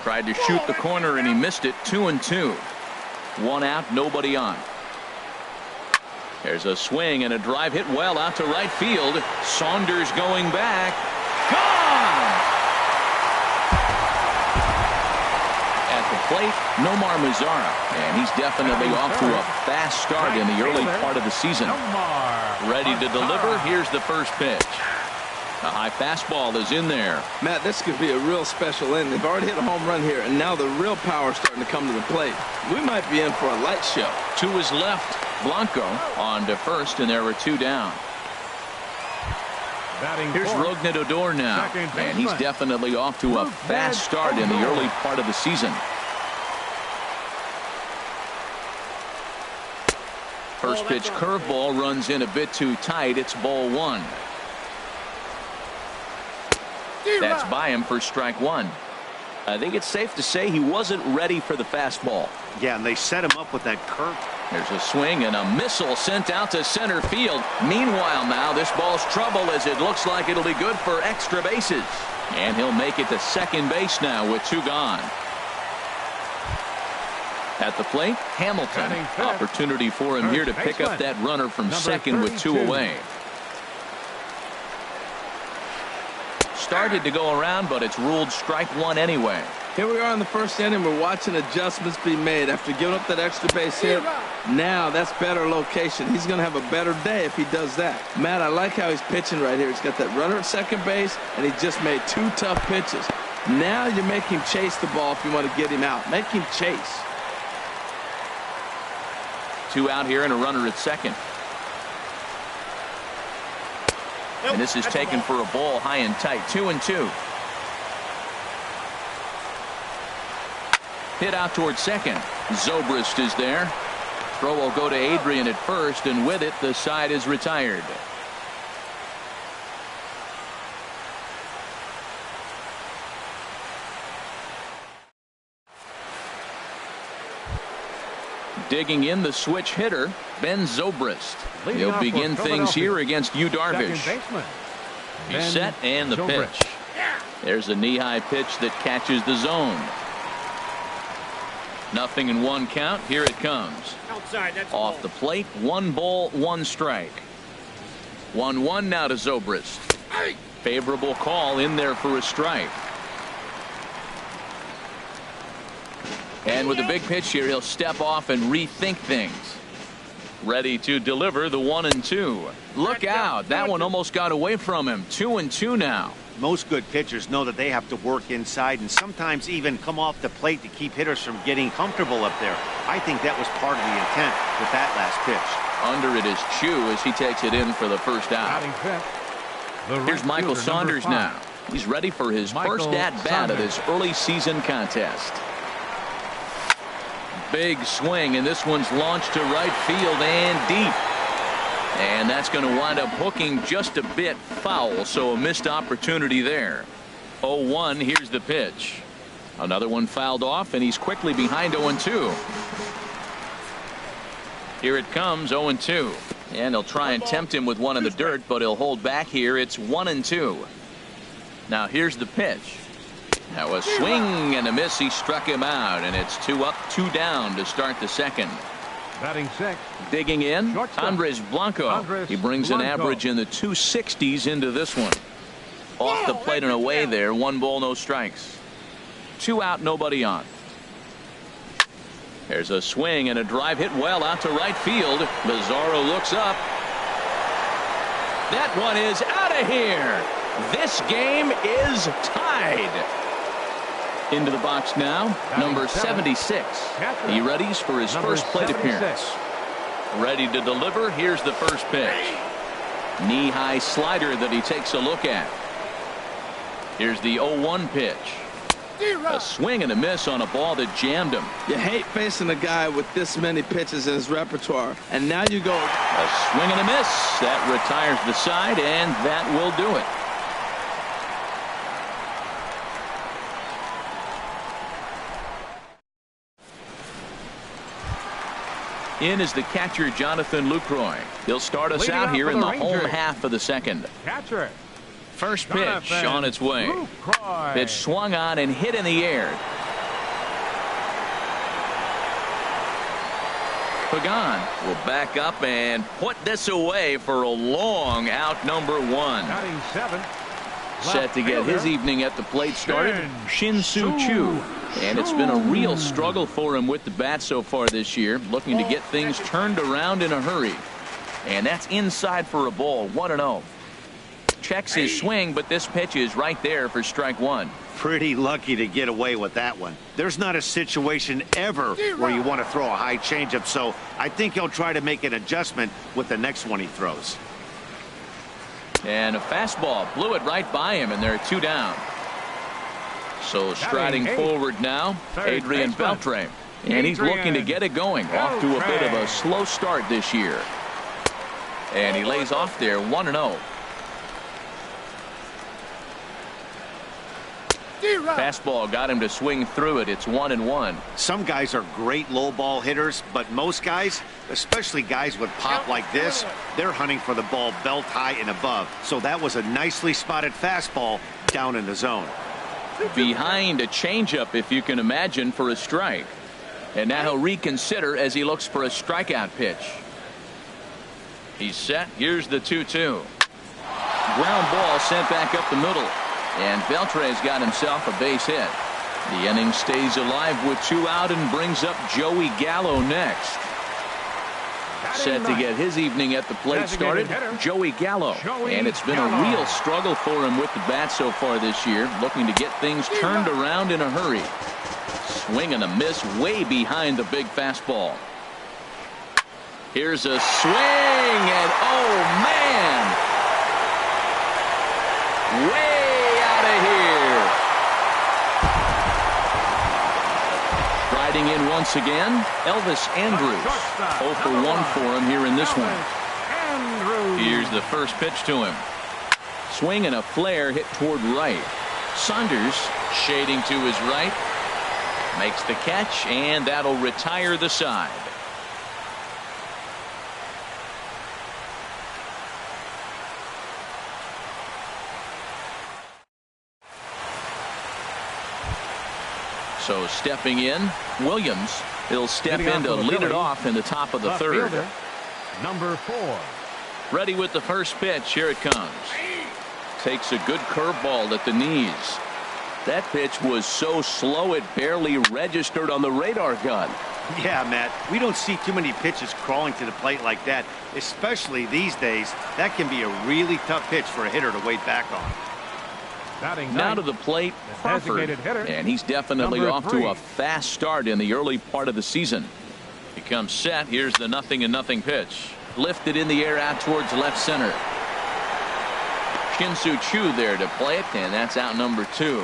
Tried to shoot the corner and he missed it. 2-2. 1 out, nobody on. There's a swing and a drive hit well out to right field. Saunders going back. Gone! At the plate, Nomar Mazara. And he's definitely off to a fast start in the early part of the season. Ready to deliver. Here's the first pitch. A high fastball is in there. Matt, this could be a real special inning. They've already hit a home run here, and now the real power is starting to come to the plate. We might be in for a light show. To his left, Blanco on to first, and there were 2 down. Here's Rougned Odor now, and he's definitely off to a fast start in the early part of the season. First pitch curveball runs in a bit too tight. It's ball one. That's by him for strike one. I think it's safe to say he wasn't ready for the fastball. Yeah, and they set him up with that curve. There's a swing and a missile sent out to center field. Meanwhile, now this ball's trouble as it looks like it'll be good for extra bases. And he'll make it to second base now with two gone. At the plate, Hamilton. Opportunity for him here to pick up that runner from second with two away. Started to go around, but it's ruled strike one anyway. Here we are in the first inning. We're watching adjustments be made after giving up that extra base hit. Now that's better location. He's going to have a better day if he does that. Matt, I like how he's pitching right here. He's got that runner at second base, and he just made two tough pitches. Now you make him chase the ball if you want to get him out. Make him chase. Two out here and a runner at second. And this is taken for a ball high and tight. 2-2. Hit out towards second. Zobrist is there. Throw will go to Adrian at first, and with it, the side is retired. Digging in the switch hitter, Ben Zobrist. He'll begin things here against Yu Darvish. He's set and the pitch. There's a knee-high pitch that catches the zone. Nothing in one count. Here it comes. Off the plate, 1 ball, 1 strike. 1-1 now to Zobrist. Favorable call in there for a strike. And with the big pitch here, he'll step off and rethink things. Ready to deliver the 1-2. Look out. That one almost got away from him. 2-2 now. Most good pitchers know that they have to work inside and sometimes even come off the plate to keep hitters from getting comfortable up there. I think that was part of the intent with that last pitch. Under it is Chu as he takes it in for the first out. Here's Michael Saunders now. He's ready for his first at-bat of this early season contest. Big swing, and this one's launched to right field and deep. And that's going to wind up hooking just a bit foul, so a missed opportunity there. 0-1, here's the pitch. Another one fouled off, and he's quickly behind 0-2. Here it comes, 0-2. And they'll try and tempt him with one in the dirt, but he'll hold back here. It's 1-2. Now here's the pitch. Now a swing and a miss. He struck him out, and it's 2 up, 2 down to start the second. Batting sixth. Digging in, Andres Blanco. He brings an average in the 260s into this one. Off the plate and away there. 1 ball, no strikes. 2 out, nobody on. There's a swing and a drive hit well out to right field. Lazaro looks up. That one is out of here. This game is tied. Into the box now, number 76. He readies for his first plate appearance. Ready to deliver. Here's the first pitch. Knee-high slider that he takes a look at. Here's the 0-1 pitch. A swing and a miss on a ball that jammed him. You hate facing a guy with this many pitches in his repertoire. And now you go. A swing and a miss. That retires the side, and that will do it. In is the catcher, Jonathan Lucroy. He'll start us out here in the home half of the second. Catcher. First pitch on its way. Pitch swung on and hit in the air. Pagan will back up and put this away for a long out, number 1. Batting seventh. Set to get his evening at the plate started, Shin-Soo Choo. And it's been a real struggle for him with the bat so far this year, looking to get things turned around in a hurry. And that's inside for a ball, 1-0. Checks his swing, but this pitch is right there for strike 1. Pretty lucky to get away with that one. There's not a situation ever where you want to throw a high changeup, so I think he'll try to make an adjustment with the next one he throws. And a fastball blew it right by him, and there are 2 down. So striding forward now, Adrian Beltre. And he's looking to get it going. Off to a bit of a slow start this year. And he lays off there 1-0. Fastball got him to swing through it. It's 1-1. Some guys are great low ball hitters, but most guys, especially guys with pop like this, they're hunting for the ball belt high and above. So that was a nicely spotted fastball down in the zone. Behind a changeup, if you can imagine, for a strike. And now he'll reconsider as he looks for a strikeout pitch. He's set. Here's the 2-2. Ground ball sent back up the middle. And Beltre's got himself a base hit. The inning stays alive with 2 out and brings up Joey Gallo next. Set to get his evening at the plate started, Joey Gallo. And it's been a real struggle for him with the bat so far this year, looking to get things turned around in a hurry. Swing and a miss way behind the big fastball. Here's a swing, and oh man! Way out of here. Striding in once again, Elvis Andrus. 0 for 1 for him here in this one. Here's the first pitch to him. Swing and a flare hit toward right. Saunders shading to his right. Makes the catch, and that'll retire the side. So stepping in, Williams. He'll step in to lead it off in the top of the third. Fielder, number 4. Ready with the first pitch. Here it comes. Takes a good curveball at the knees. That pitch was so slow it barely registered on the radar gun. Yeah, Matt, we don't see too many pitches crawling to the plate like that, especially these days. That can be a really tough pitch for a hitter to wait back on. Now to the plate, Crawford, and he's definitely off to a fast start in the early part of the season. He comes set. Here's the 0-0 pitch. Lifted in the air out towards left center. Shin-Soo Choo there to play it, and that's out number 2.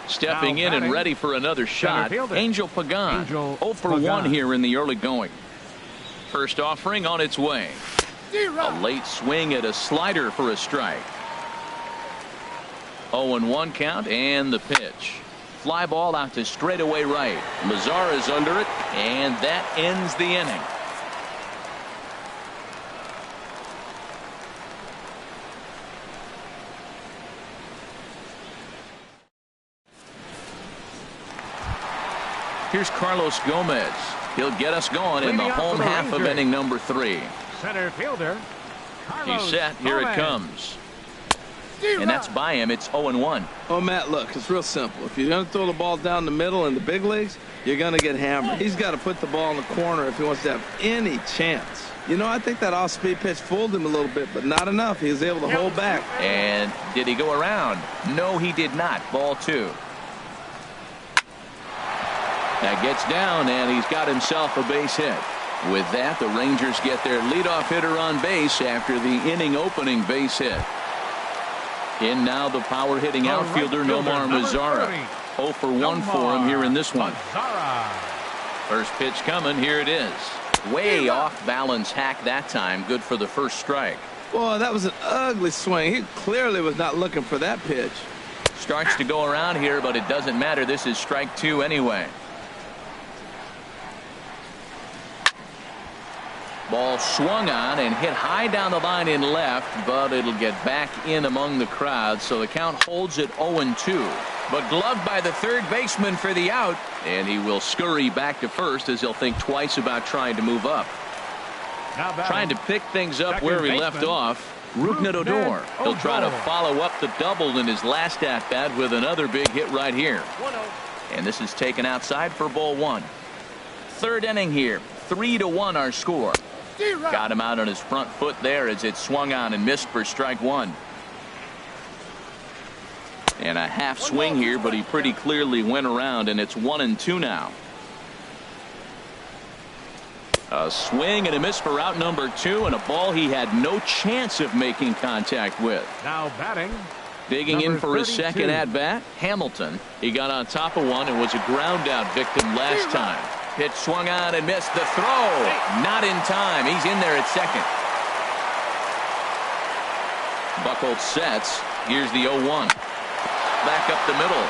Stepping in and ready for another shot, Angel Pagan. 0 for 1 here in the early going. First offering on its way. A late swing at a slider for a strike. 0-1 count, and the pitch. Fly ball out to straightaway right. Mazara's under it, and that ends the inning. Here's Carlos Gomez. He'll get us going in the home half of inning number 3. Center fielder. He's set. Here it comes. And that's by him. It's 0-1. Oh, Matt, look, it's real simple. If you're going to throw the ball down the middle in the big leagues, you're going to get hammered. He's got to put the ball in the corner if he wants to have any chance. You know, I think that off-speed pitch fooled him a little bit, but not enough. He was able to hold back. And did he go around? No, he did not. Ball 2. That gets down, and he's got himself a base hit. With that, the Rangers get their leadoff hitter on base after the inning-opening base hit. In now the power-hitting outfielder, Nomar Mazara. 0 for 1 for him here in this one. First pitch coming. Here it is. Way off-balance hack that time. Good for the first strike. Boy, that was an ugly swing. He clearly was not looking for that pitch. Starts to go around here, but it doesn't matter. This is strike 2 anyway. Ball swung on and hit high down the line in left, but it'll get back in among the crowd, so the count holds at 0-2. But gloved by the third baseman for the out, and he will scurry back to first as he'll think twice about trying to move up. Trying to pick things up where he left off, Rougned Odor. He'll try to follow up the double in his last at-bat with another big hit right here. And this is taken outside for ball 1. Third inning here. 3-1 our score. Got him out on his front foot there as it swung on and missed for strike 1. And a half swing here, but he pretty clearly went around, and it's 1-2 now. A swing and a miss for out number 2, and a ball he had no chance of making contact with. Now batting, Digging in for his second at-bat, Hamilton. He got on top of one and was a ground-out victim last time. Pitch swung on and missed the throw. Not in time. He's in there at second. Buchholz sets. Here's the 0-1. Back up the middle.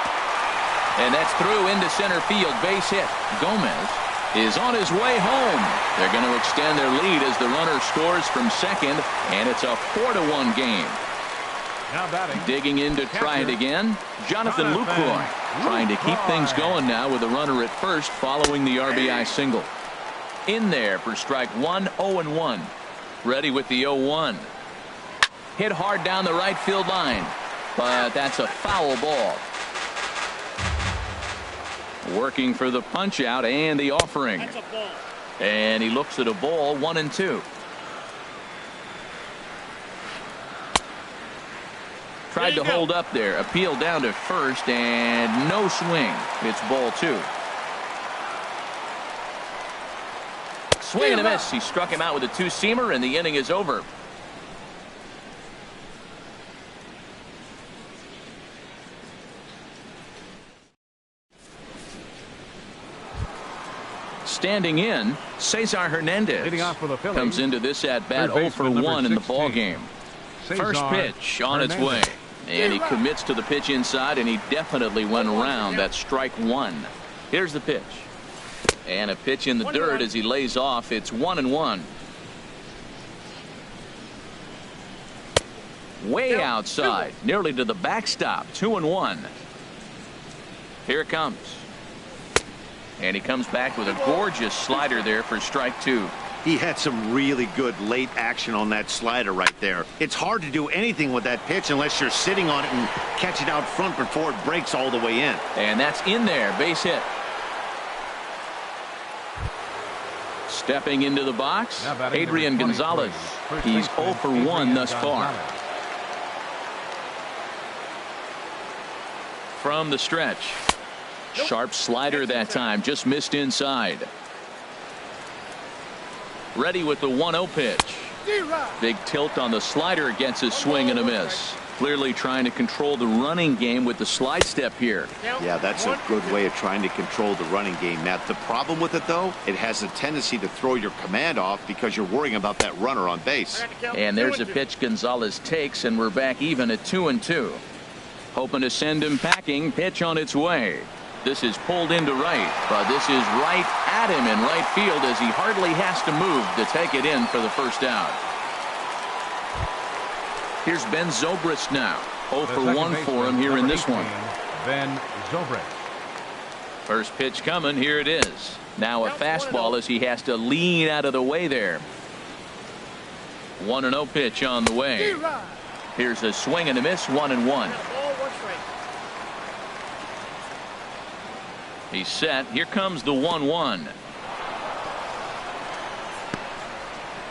And that's through into center field. Base hit. Gomez is on his way home. They're going to extend their lead as the runner scores from second, and it's a 4-1 game. Now batting. Digging in to try it again, Jonathan Lucroy trying to keep things going now with a runner at first following the RBI single. In there for strike one, 0-1. Ready with the 0-1. Hit hard down the right field line, but that's a foul ball. Working for the punch out and the offering. And he looks at a ball, 1-2. Tried to hold up there. Appeal down to first and no swing. It's ball 2. Swing and a miss. He struck him out with a two-seamer and the inning is over. Standing in, Cesar Hernandez comes into this at-bat 0 for 1 in the ball game. First pitch on its way, and he commits to the pitch inside, and he definitely went around. That's strike 1. Here's the pitch, and a pitch in the dirt as he lays off. It's 1-1. Way outside, nearly to the backstop. 2-1. Here it comes. And he comes back with a gorgeous slider there for strike 2. He had some really good late action on that slider right there. It's hard to do anything with that pitch unless you're sitting on it and catch it out front before it breaks all the way in. And that's in there. Base hit. Stepping into the box, Adrian Gonzalez. He's 0 for 1 thus far. From the stretch. Sharp slider that time, just missed inside. Ready with the 1-0 pitch. Big tilt on the slider against his swing and a miss. Clearly trying to control the running game with the slide step here. Yeah, that's a good way of trying to control the running game, Matt. The problem with it, though, it has a tendency to throw your command off because you're worrying about that runner on base. And there's a pitch Gonzalez takes, and we're back even at 2-2. Hoping to send him packing. Pitch on its way. This is pulled into right, but this is right at him in right field as he hardly has to move to take it in for the first out. Here's Ben Zobrist now. 0 for 1 for him here in this one. Ben Zobrist. First pitch coming. Here it is. Now a fastball as he has to lean out of the way there. 1-0 pitch on the way. Here's a swing and a miss. 1-1. He's set. Here comes the 1-1.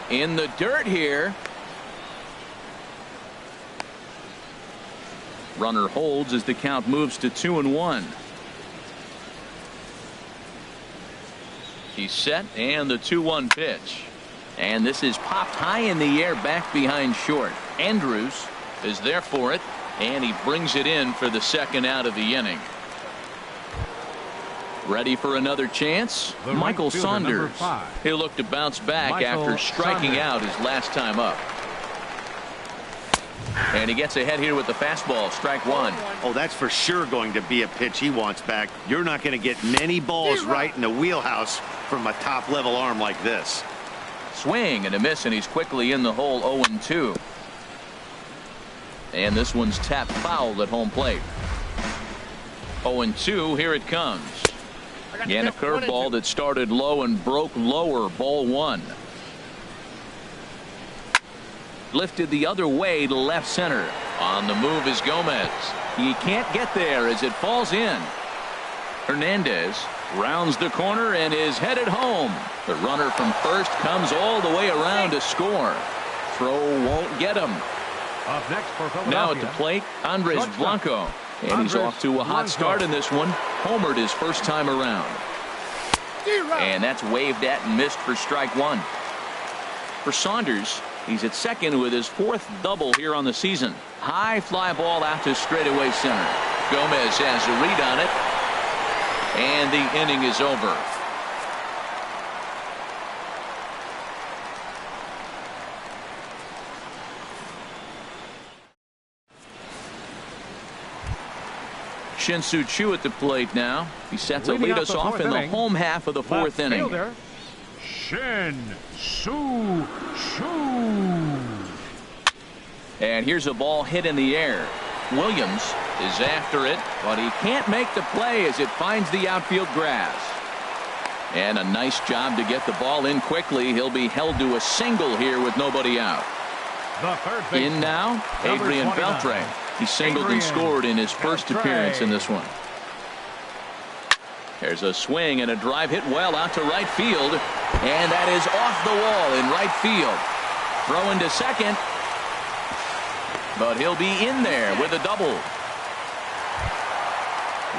In the dirt here. Runner holds as the count moves to 2-1. He's set, and the 2-1 pitch. And this is popped high in the air back behind short. Andrews is there for it, and he brings it in for the second out of the inning. Ready for another chance? Michael Saunders. He'll look to bounce back after striking out his last time up. And he gets ahead here with the fastball. Strike 1. Oh, that's for sure going to be a pitch he wants back. You're not going to get many balls right in the wheelhouse from a top-level arm like this. Swing and a miss, and he's quickly in the hole. 0-2. And this one's tapped foul at home plate. 0-2. Here it comes. And a curveball that started low and broke lower. Ball 1. Lifted the other way to left center. On the move is Gomez. He can't get there as it falls in. Hernandez rounds the corner and is headed home. The runner from first comes all the way around to score. Throw won't get him. Up next for Philadelphia. Now at the plate, Andres Blanco. And he's off to a hot start in this one. Homered his first time around. And that's waved at and missed for strike 1. For Saunders, He's at second with his 4th double here on the season. High fly ball out to straightaway center. Gomez has a read on it. And the inning is over. Shin-Soo Choo at the plate now. He's set to lead us off in the home half of the 4th inning. Shin-Soo Choo. And here's a ball hit in the air. Williams is after it, but he can't make the play as it finds the outfield grass. And a nice job to get the ball in quickly. He'll be held to a single here with nobody out. In now, Adrian Beltre. He singled and scored in his first appearance in this one. There's a swing and a drive hit well out to right field. And that is off the wall in right field. Throw into second. But he'll be in there with a double.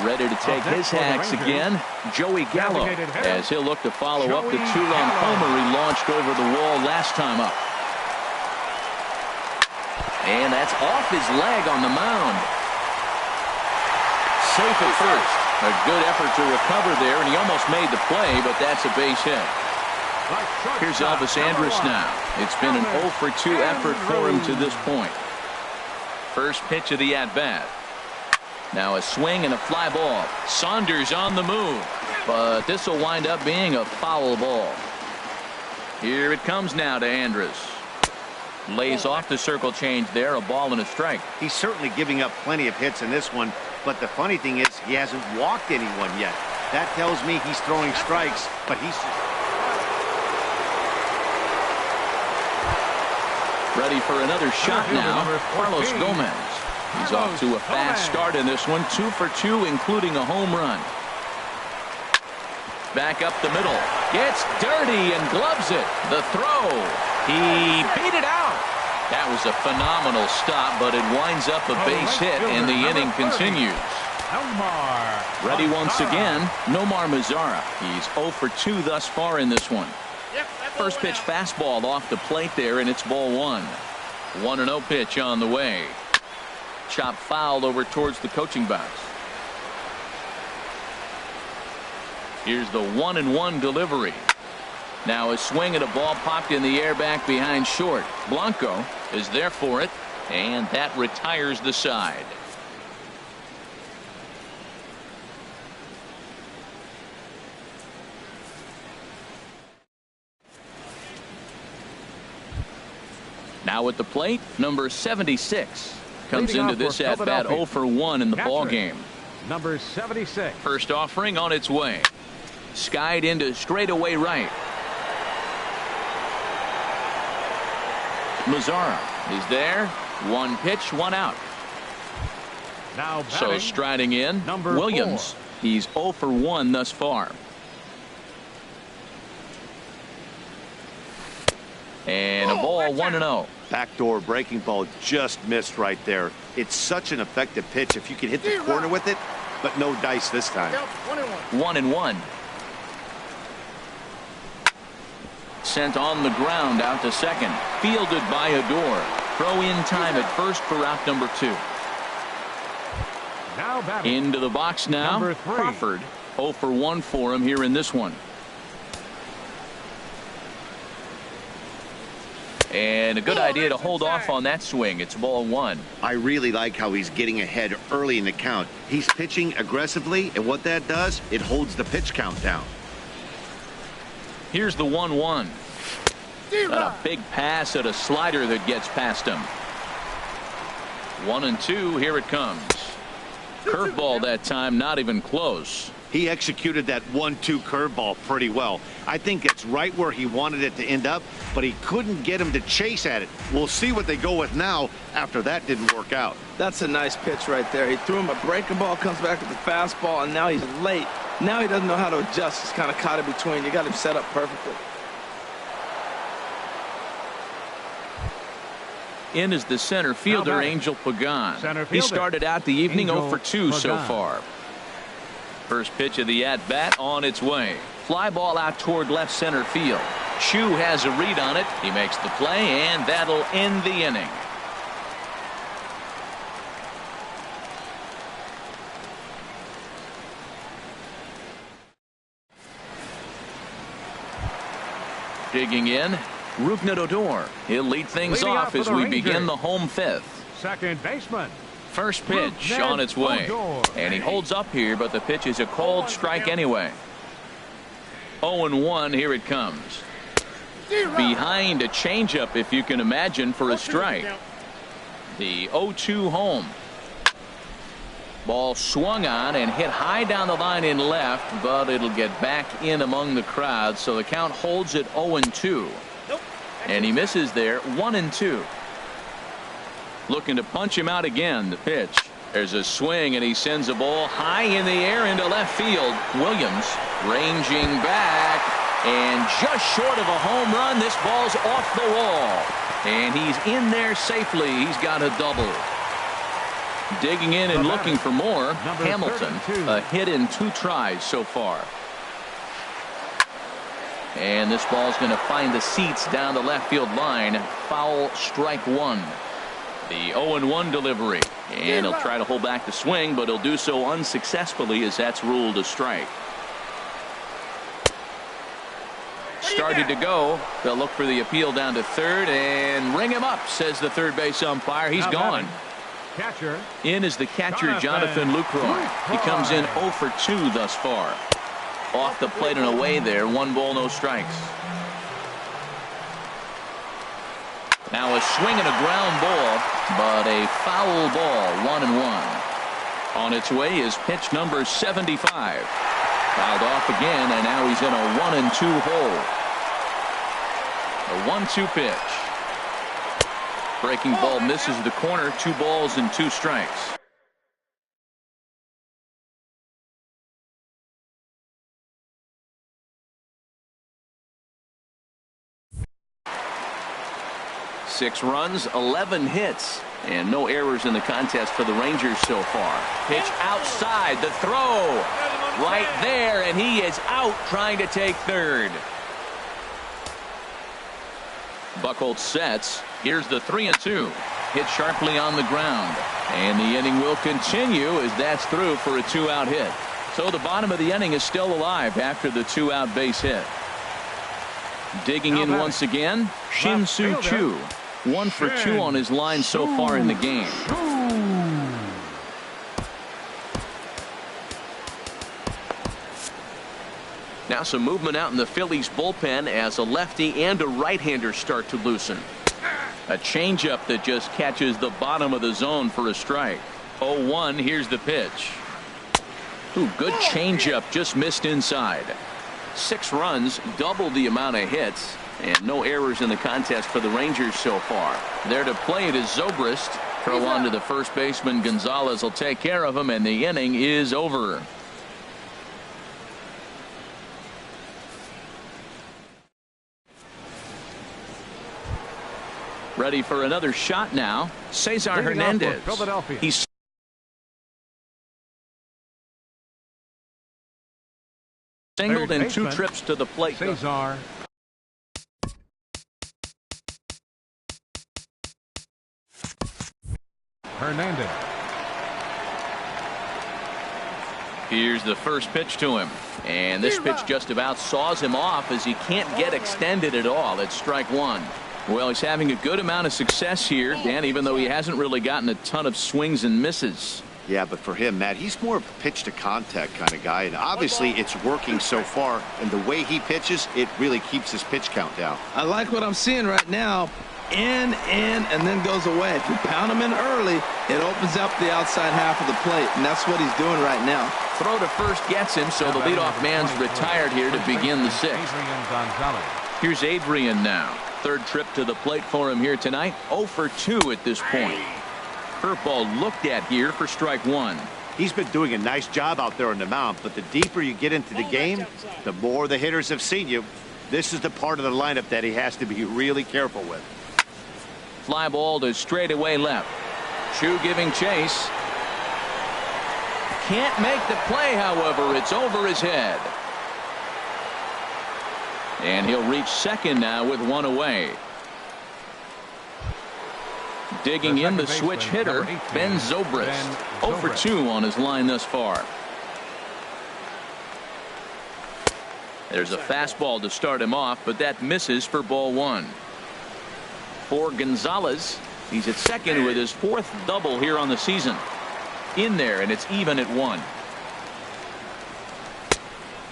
Ready to take his hacks again, Joey Gallo, as he'll look to follow up the 2-run homer he launched over the wall last time up. And that's off his leg on the mound. Safe at first. A good effort to recover there, and he almost made the play, but that's a base hit. Here's Elvis Andrus now. It's been an 0-for-2 effort for him to this point. First pitch of the at-bat. Now a swing and a fly ball. Saunders on the move, but this will wind up being a foul ball. Here it comes now to Andrus. Lays off the circle change there, a ball and a strike. He's certainly giving up plenty of hits in this one, but the funny thing is he hasn't walked anyone yet. That tells me he's throwing strikes, but he's ready for another shot now. Carlos Gomez. He's off to a fast start in this one. 2 for 2, including a home run. Back up the middle. Gets dirty and gloves it. The throw. He beat it out. That was a phenomenal stop, but it winds up a base hit, and the inning continues. Ready once again, Nomar Mazara. He's 0 for 2 thus far in this one. First pitch fastball off the plate there, and it's ball 1. 1-0 pitch on the way. Chop fouled over towards the coaching box. Here's the 1-1 delivery. Now a swing at a ball popped in the air back behind short. Blanco is there for it, and that retires the side. Now at the plate, number 76 comes into this at bat 0 for 1 in the ball game. Number 76. First offering on its way. Skied into straightaway right. Mazara is there. 1 pitch, 1 out. Now so striding in, Williams. 4. He's 0 for 1 thus far. And a ball 1-0. Backdoor breaking ball just missed right there. It's such an effective pitch if you can hit the corner with it, but no dice this time. 1-1. Sent on the ground out to second. Fielded by Adore. Throw in time at first for out number 2. Now into the box now. Number 3. Crawford. 0 for 1 for him here in this one. And a good idea to hold off on that swing. It's ball 1. I really like how he's getting ahead early in the count. He's pitching aggressively, and what that does, it holds the pitch count down. Here's the 1-1. A big pass at a slider that gets past him. 1-2. Here it comes. Curveball that time, not even close. He executed that 1-2 curveball pretty well. I think it's right where he wanted it to end up, but he couldn't get him to chase at it. We'll see what they go with now after that didn't work out. That's a nice pitch right there. He threw him a breaking ball, comes back with the fastball, and now he's late. Now he doesn't know how to adjust. He's kind of caught in between. You got him set up perfectly. In is the center fielder, Angel Pagan. He started out the evening 0 for 2 so far. First pitch of the at-bat on its way. Fly ball out toward left center field. Chu has a read on it. He makes the play, and that'll end the inning. Digging in, Rougned. He'll lead things off as we begin the home fifth. Second baseman. First pitch on its way. And he holds up here, but the pitch is a cold strike anyway. 0-1, here it comes. Behind a changeup, if you can imagine, for a strike. The 0-2 home. Ball swung on and hit high down the line in left, but it'll get back in among the crowd, so the count holds at 0-2. And he misses there, 1-2. Looking to punch him out again. The pitch. There's a swing, and he sends a ball high in the air into left field. Williams ranging back, and just short of a home run. This ball's off the wall, and he's in there safely. He's got a double. Digging in and looking for more. Hamilton, a hit in 2 tries so far. And this ball's going to find the seats down the left field line. Foul, strike 1. The 0-1 delivery, and he'll try to hold back the swing, but he'll do so unsuccessfully as that's ruled a strike. Started to go. They'll look for the appeal down to third and ring him up, says the third base umpire. He's gone. Catcher. In is the catcher, Jonathan Lucroy. He comes in 0 for 2 thus far. Off the plate and away there. 1 ball, no strikes. Now a swing and a ground ball, but a foul ball, 1-1. On its way is pitch number 75. Fouled off again, and now he's in a 1-2 hole. A 1-2 pitch. Breaking ball misses the corner. 2 balls and 2 strikes. Six runs, 11 hits, and no errors in the contest for the Rangers so far. Pitch outside, the throw right there, and he is out trying to take third. Buchholz sets. Here's the 3-2. Hit sharply on the ground, and the inning will continue as that's through for a 2-out hit. So the bottom of the inning is still alive after the 2-out base hit. Digging in once again, Shin-Soo Choo. 1 for 2 on his line so far in the game. Now some movement out in the Phillies bullpen as a lefty and a right-hander start to loosen. A changeup that just catches the bottom of the zone for a strike. 0-1, here's the pitch. Ooh, good changeup, just missed inside. 6 runs, double the amount of hits, and no errors in the contest for the Rangers so far. There to play it is Zobrist. Throw on to the first baseman. Gonzalez will take care of him, and the inning is over. Ready for another shot now. Cesar Hernandez. He's singled in 2 trips to the plate. Cesar. Hernandez. Here's the first pitch to him, and this pitch just about saws him off as he can't get extended at all. It's strike 1. Well, he's having a good amount of success here, Dan, even though he hasn't really gotten a ton of swings and misses. Yeah, but for him, Matt, he's more of a pitch to contact kind of guy, and obviously it's working so far, and the way he pitches, it really keeps his pitch count down. I like what I'm seeing right now. In, and then goes away. If you pound him in early, it opens up the outside half of the plate, and that's what he's doing right now. Throw to first gets him, so the leadoff man's retired here to begin the 6th. Here's Adrian now. 3rd trip to the plate for him here tonight. 0 for 2 at this point. Curveball looked at here for strike 1. He's been doing a nice job out there on the mound, but the deeper you get into the game, the more the hitters have seen you. This is the part of the lineup that he has to be really careful with. Fly ball to straightaway left. Chu giving chase. Can't make the play, however. It's over his head. And he'll reach second now with one away. Digging in the switch hitter, Ben Zobrist. 0 for 2 on his line thus far. There's a fastball to start him off, but that misses for ball 1. For Gonzalez, he's at second with his 4th double here on the season. In there, and it's even at 1.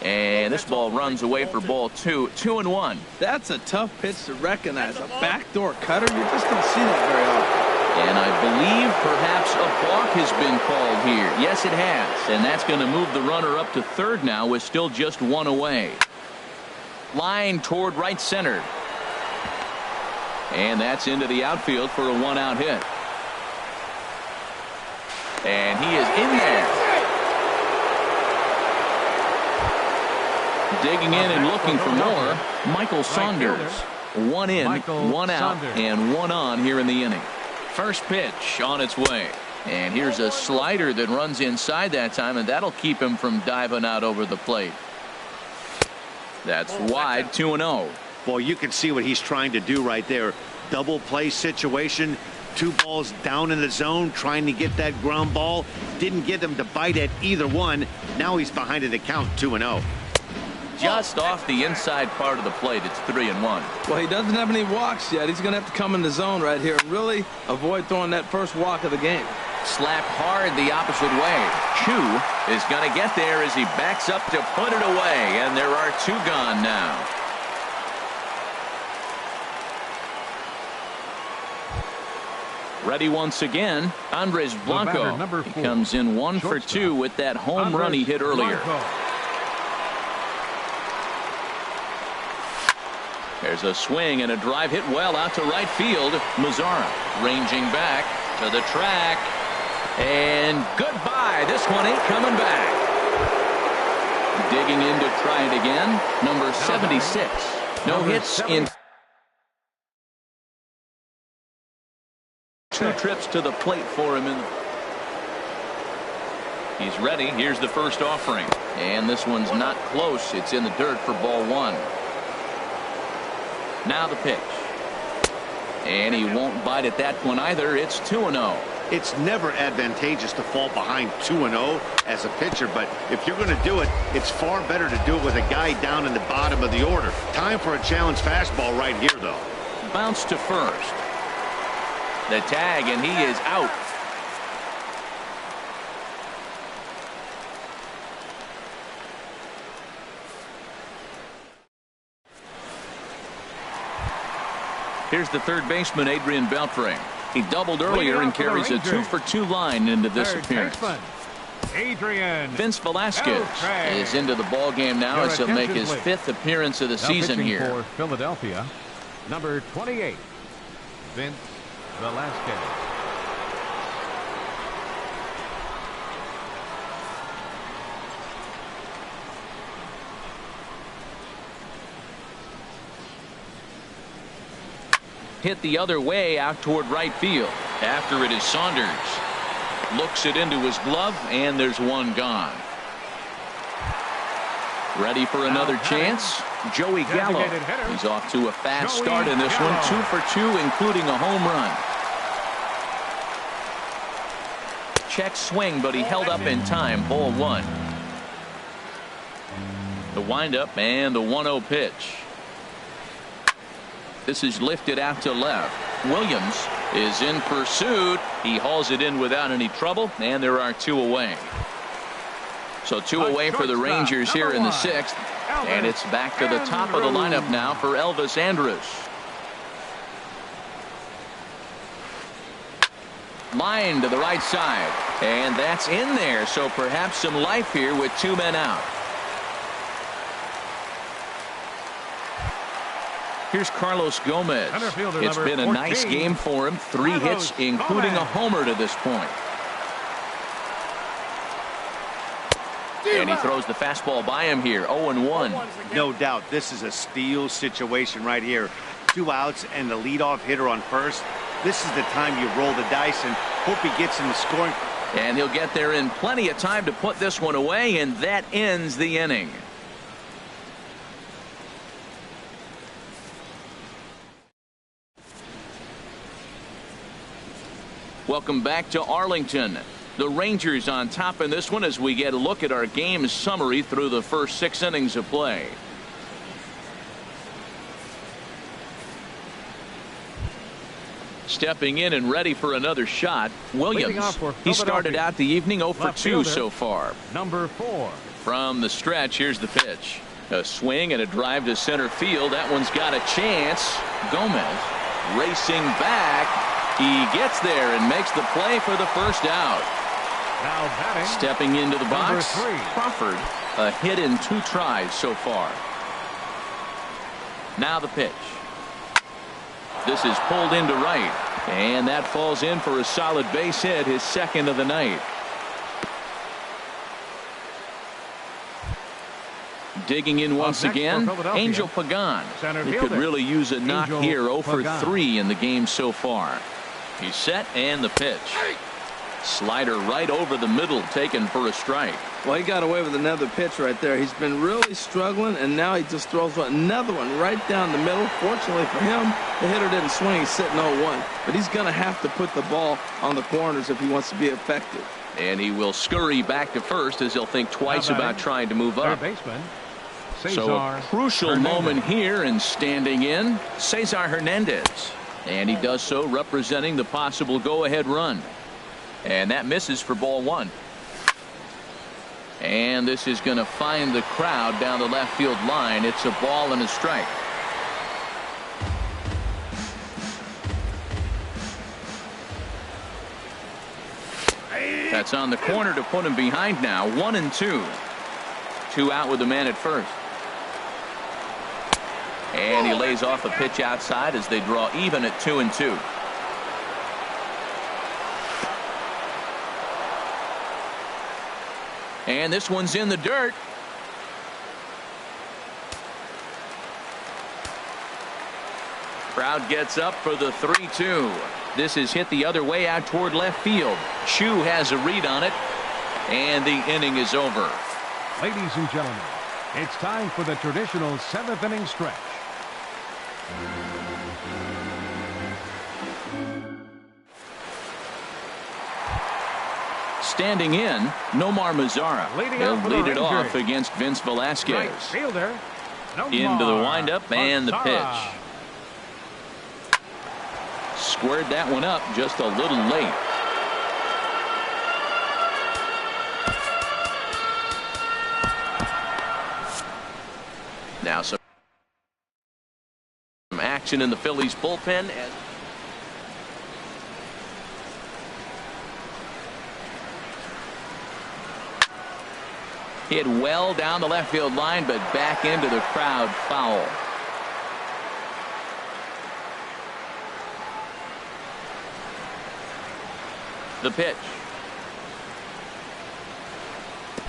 And this ball runs away for ball 2. 2-1. That's a tough pitch to recognize. A backdoor cutter, you just don't see that very often. And I believe perhaps a balk has been called here. Yes, it has. And that's going to move the runner up to third now with still just 1 away. Line toward right center. And that's into the outfield for a 1-out hit. And he is in there. Digging in and looking for more, Michael Saunders. 1 in, 1 out, and 1 on here in the inning. First pitch on its way. And here's a slider that runs inside that time, and that'll keep him from diving out over the plate. That's wide. 2-0. Well, you can see what he's trying to do right there. Double play situation. 2 balls down in the zone, trying to get that ground ball. Didn't get him to bite at either one. Now he's behind in the count. 2-0. Just off the inside part of the plate. It's 3-1. Well, he doesn't have any walks yet. He's going to have to come in the zone right here and really avoid throwing that first walk of the game. Slapped hard the opposite way. Chu is going to get there as he backs up to put it away, and there are 2 gone now. Ready once again, Andres Blanco. He comes in 1 for 2 with that home run he hit earlier. There's a swing and a drive hit well out to right field. Mazzara ranging back to the track. And goodbye. This one ain't coming back. Digging in to try it again. Number 76. No hits in 2 trips to the plate for him. He's ready. Here's the first offering. And this one's not close. It's in the dirt for ball 1. Now the pitch. And he won't bite at that one either. It's 2-0. It's never advantageous to fall behind 2-0 as a pitcher, but if you're going to do it, it's far better to do it with a guy down in the bottom of the order. Time for a challenge fastball right here, though. Bounce to first. The tag, and he is out. Here's the third baseman, Adrian Beltre. He doubled earlier and carries a 2 for 2 line into this appearance. Adrian Vince Velasquez is into the ball game now as he'll make his 5th appearance of the season here. For Philadelphia, number 28, Vince Velasquez. Hit the other way out toward right field. After it is Saunders. Looks it into his glove, and there's 1 gone. Ready for another chance? Joey Gallo. He's off to a fast start in this one. 2 for 2, including a home run. Check swing, but he held up in time. Ball 1. The windup and the 1-0 pitch. This is lifted out to left. Williams is in pursuit. He hauls it in without any trouble, and there are 2 away. So 2 away for the Rangers here in the 6th, and it's back to the top of the lineup now for Elvis Andrus. Line to the right side, and that's in there, so perhaps some life here with 2 men out. Here's Carlos Gomez. It's been a nice game for him. 3 hits, including a homer to this point. And he throws the fastball by him here. 0-1. No doubt this is a steal situation right here. 2 outs and the leadoff hitter on first. This is the time you roll the dice and hope he gets in the scoring. And he'll get there in plenty of time to put this one away, and that ends the inning. Welcome back to Arlington. The Rangers on top in this one as we get a look at our game summary through the first 6 innings of play. Stepping in and ready for another shot, Williams. He started out the evening 0 for 2 so far. Number 4. From the stretch, here's the pitch. A swing and a drive to center field. That one's got a chance. Gomez racing back. He gets there and makes the play for the first out. Now batting. Stepping into the box, Number 3. Crawford. A hit in 2 tries so far. Now the pitch. This is pulled into right. And that falls in for a solid base hit, his second of the night. Digging in once again, Angel Pagan. He could really use a knock here. 0 for 3 in the game so far. He's set and the pitch. Slider right over the middle, taken for a strike. Well, he got away with another pitch right there. He's been really struggling, and now he just throws another one right down the middle. Fortunately for him, the hitter didn't swing. He's sitting 0-1. But he's going to have to put the ball on the corners if he wants to be effective. And he will scurry back to first as he'll think twice about trying to move up. So a crucial moment here, and standing in, Cesar Hernandez. And he does so representing the possible go-ahead run. And that misses for ball 1. And this is going to find the crowd down the left field line. It's a ball and a strike. That's on the corner to put him behind now. 1-2. 2 out with the man at first. And he lays off a pitch outside as they draw even at 2-2. And this one's in the dirt. Crowd gets up for the 3-2. This is hit the other way out toward left field. Chu has a read on it, and the inning is over. Ladies and gentlemen, it's time for the traditional 7th inning stretch. Standing in, Nomar Mazara. He'll lead it off against Vince Velasquez. Right fielder, into the windup and the pitch. Squared that one up just a little late. Now some action in the Phillies bullpen. Hit well down the left field line, but back into the crowd, foul. The pitch.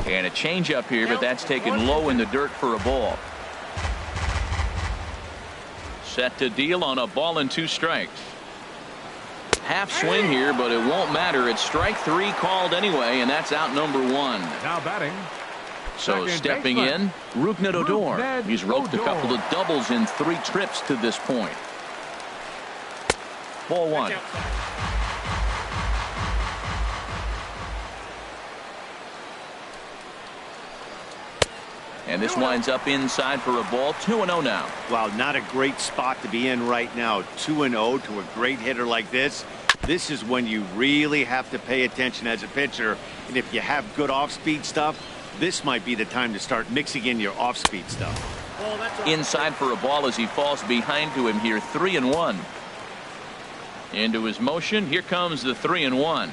And a changeup here, but that's taken low in the dirt for a ball. Set to deal on a ball and 2 strikes. Half swing here, but it won't matter. It's strike 3 called anyway, and that's out number 1. Now batting. So stepping in, Rougned Odor. He's roped a couple of doubles in 3 trips to this point. Ball 1. And this winds up inside for a ball. 2-0 now. Wow, not a great spot to be in right now. 2-0 to a great hitter like this. This is when you really have to pay attention as a pitcher. And if you have good off-speed stuff, this might be the time to start mixing in your off-speed stuff. Inside for a ball as he falls behind to him here. 3-1. Into his motion. Here comes the 3-1.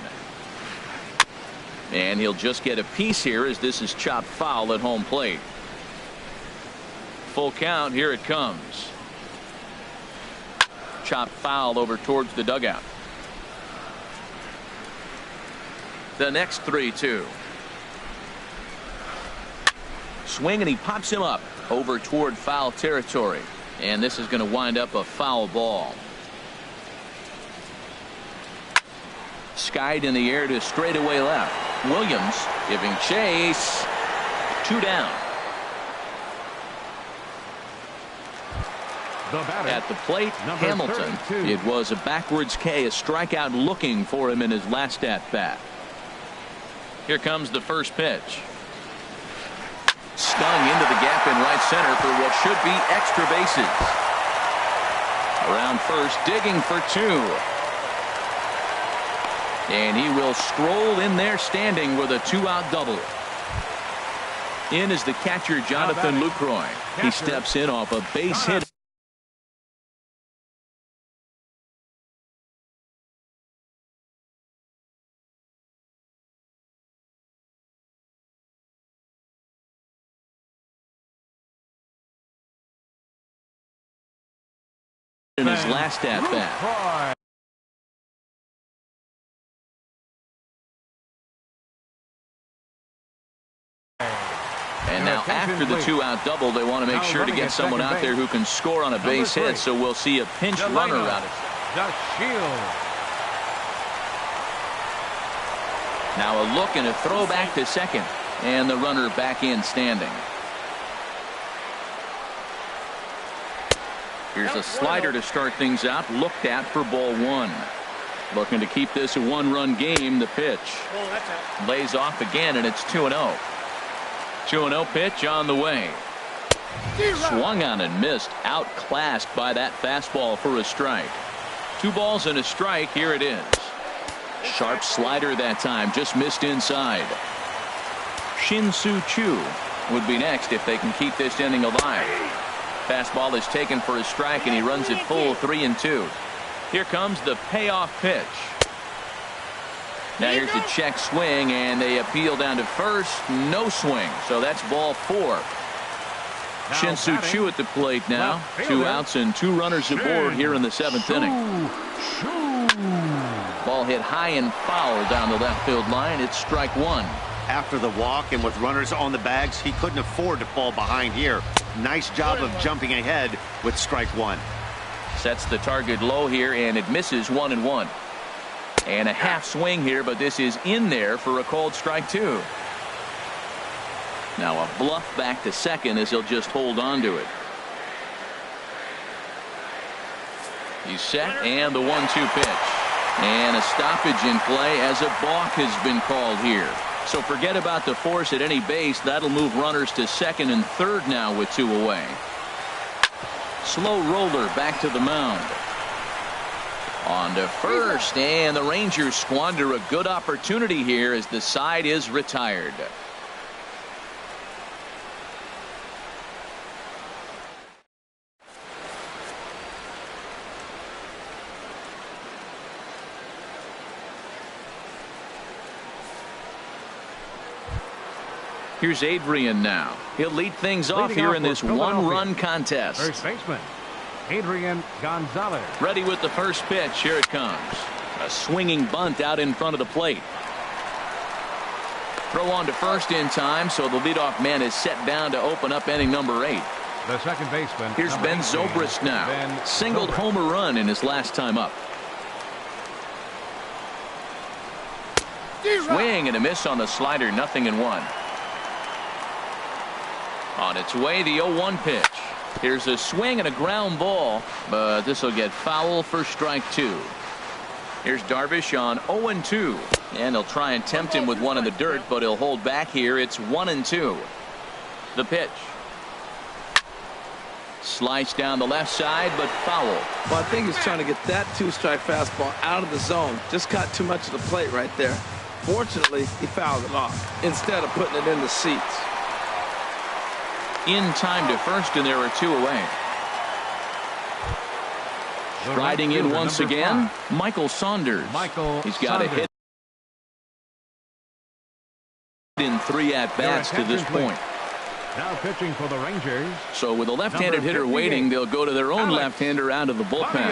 And he'll just get a piece here as this is chopped foul at home plate. Full count. Here it comes. Chopped foul over towards the dugout. The next 3-2. Swing, and he pops him up over toward foul territory. And this is going to wind up a foul ball. Skied in the air to straightaway left. Williams giving chase. 2 down. At the plate, Hamilton. 32. It was a backwards K, a strikeout looking for him in his last at-bat. Here comes the first pitch. Stung into the gap in right center for what should be extra bases. Around first, digging for 2. And he will stroll in there standing with a 2-out double. In is the catcher, Jonathan Lucroy. He steps in off a base hit. In his last at bat. And now after the 2-out double, they want to make sure to get someone out there who can score on a base hit, so we'll see a pinch runner out of now a look and a throw back to second, and the runner back in standing. Here's a slider to start things out, looked at for ball 1. Looking to keep this a 1-run game. The pitch lays off again, and it's 2-0. 2-0 pitch on the way. Swung on and missed, outclassed by that fastball for a strike. 2 balls and a strike. Here it is. Sharp slider that time, just missed inside. Shin-Soo Choo would be next if they can keep this inning alive. Fastball is taken for a strike, and he runs it full 3-2. Here comes the payoff pitch. Now here's the check swing, and they appeal down to first. No swing, so that's ball 4. Shin-Soo Choo at the plate now. 2 outs and 2 runners aboard here in the 7th inning. Ball hit high and foul down the left field line. It's strike 1. After the walk and with runners on the bags, he couldn't afford to fall behind here. Nice job of jumping ahead with strike 1. Sets the target low here, and it misses 1-1. And a half swing here, but this is in there for a called strike 2. Now a bluff back to second as he'll just hold on to it. He's set, and the 1-2 pitch. And a stoppage in play as a balk has been called here. So forget about the force at any base. That'll move runners to second and third now with 2 away. Slow roller back to the mound. On to first, and the Rangers squander a good opportunity here as the side is retired. Here's Adrian now. He'll lead things off here in this 1-run contest. First baseman, Adrian Gonzalez. Ready with the first pitch. Here it comes. A swinging bunt out in front of the plate. Throw on to first in time, so the leadoff man is set down to open up inning number 8. The second baseman. Here's Ben Zobrist now. Singled homer run in his last time up. Swing and a miss on the slider. 0-1. On its way, the 0-1 pitch. Here's a swing and a ground ball, but this will get foul for strike 2. Here's Darvish on 0-2, and they'll try and tempt him with one in the dirt, but he'll hold back here. It's 1-2. The pitch. Sliced down the left side, but foul. Well, I think he's trying to get that 2-strike fastball out of the zone. Just caught too much of the plate right there. Fortunately, he fouled it off instead of putting it in the seats. In time to first, and there are 2 away. Striding in once again, Michael Saunders. He's got a hit in 3 at-bats to this point. Now pitching for the Rangers. So with a left-handed hitter waiting, they'll go to their own left-hander out of the bullpen.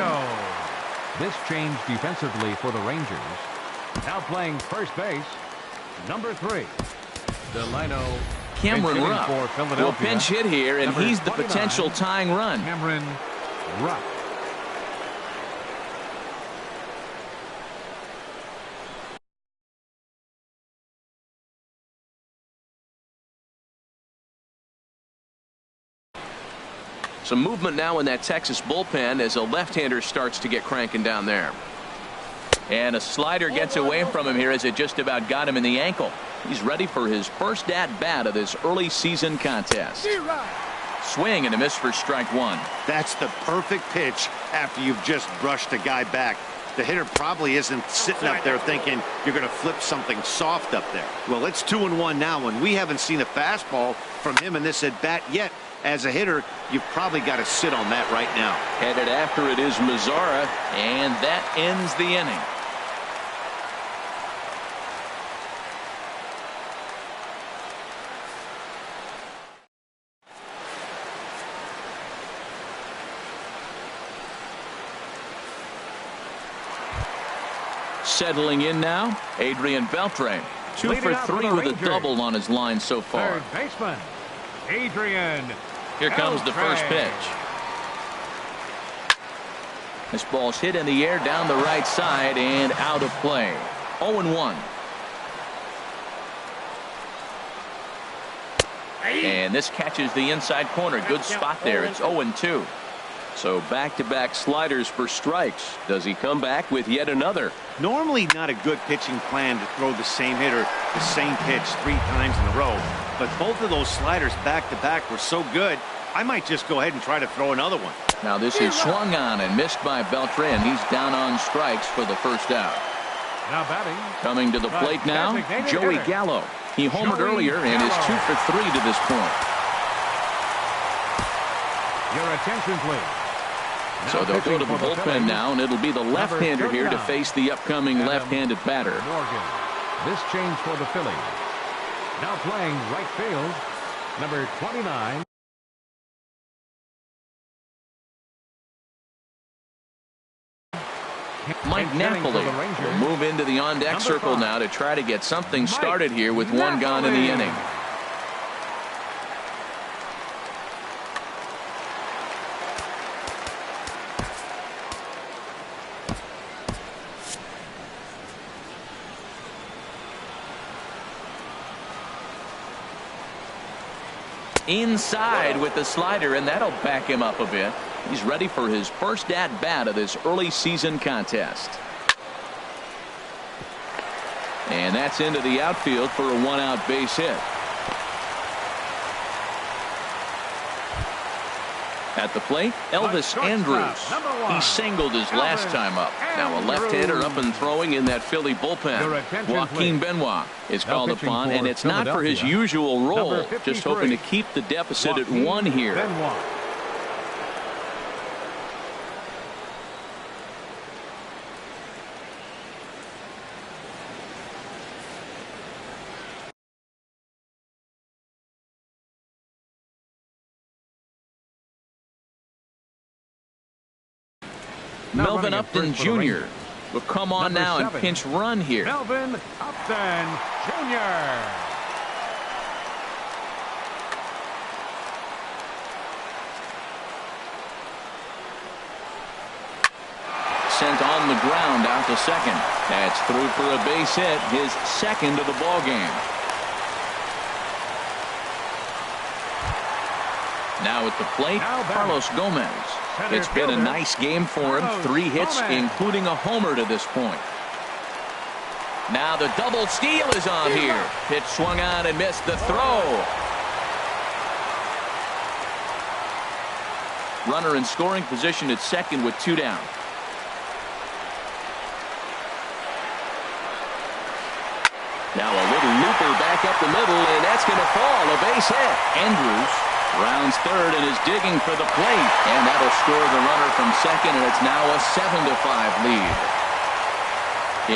This change defensively for the Rangers. Now playing first base, number 3, Delino. Cameron Rupp will pinch hit here, and he's the potential tying run. Cameron Rupp. Some movement now in that Texas bullpen as a left-hander starts to get cranking down there. And a slider gets away from him here as it just about got him in the ankle. He's ready for his first at-bat of this early season contest. Swing and a miss for strike one. That's the perfect pitch after you've just brushed a guy back. The hitter probably isn't sitting up there thinking you're going to flip something soft up there. Well, it's 2-1 now, and we haven't seen a fastball from him in this at-bat yet. As a hitter, you've probably got to sit on that right now. Headed after it is Mazzara, and that ends the inning. Settling in now, Adrian Beltre. 2 for 3 with a double on his line so far. Third baseman, Adrian. Here comes the first pitch. This ball's hit in the air down the right side and out of play. 0-1. And this catches the inside corner. Good spot there. It's 0-2. So back-to-back sliders for strikes. Does he come back with yet another? Normally not a good pitching plan to throw the same hitter the same pitch 3 times in a row. But both of those sliders back-to-back were so good, I might just go ahead and try to throw another one. Now this is swung on and missed by Beltran. He's down on strikes for the first out. Now batting. Coming to the plate now, Joey Gallo. He homered earlier and is 2 for 3 to this point. Your attention, please. So they'll go to the bullpen now, and it'll be the left-hander here to face the upcoming left-handed batter. Morgan. This change for the Phillies. Now playing right field, number 29. Mike Napoli will move into the on-deck circle now to try to get something started here with one gone in the inning. Inside with the slider, and that'll back him up a bit. He's ready for his first at-bat of this early season contest. And that's into the outfield for a 1-out base hit. At the plate, Elvis Andrus. He singled his last time up. Now a left-hander up and throwing in that Philly bullpen. Joaquin Benoit is called upon, and it's not for his usual role. Just hoping to keep the deficit at 1 here. Melvin Upton Jr. will come on now and pinch run here. Melvin Upton Jr. Sent on the ground out to second. That's through for a base hit, his second of the ball game. Now at the plate, Carlos Gomez. It's been a nice game for him. 3 hits, including a homer to this point. Now the double steal is on here. Pitch swung on and missed the throw. Runner in scoring position at second with 2 down. Now a little looper back up the middle, and that's going to fall. A base hit. Andrus rounds third and is digging for the plate, and that'll score the runner from second, and it's now a 7-5 lead.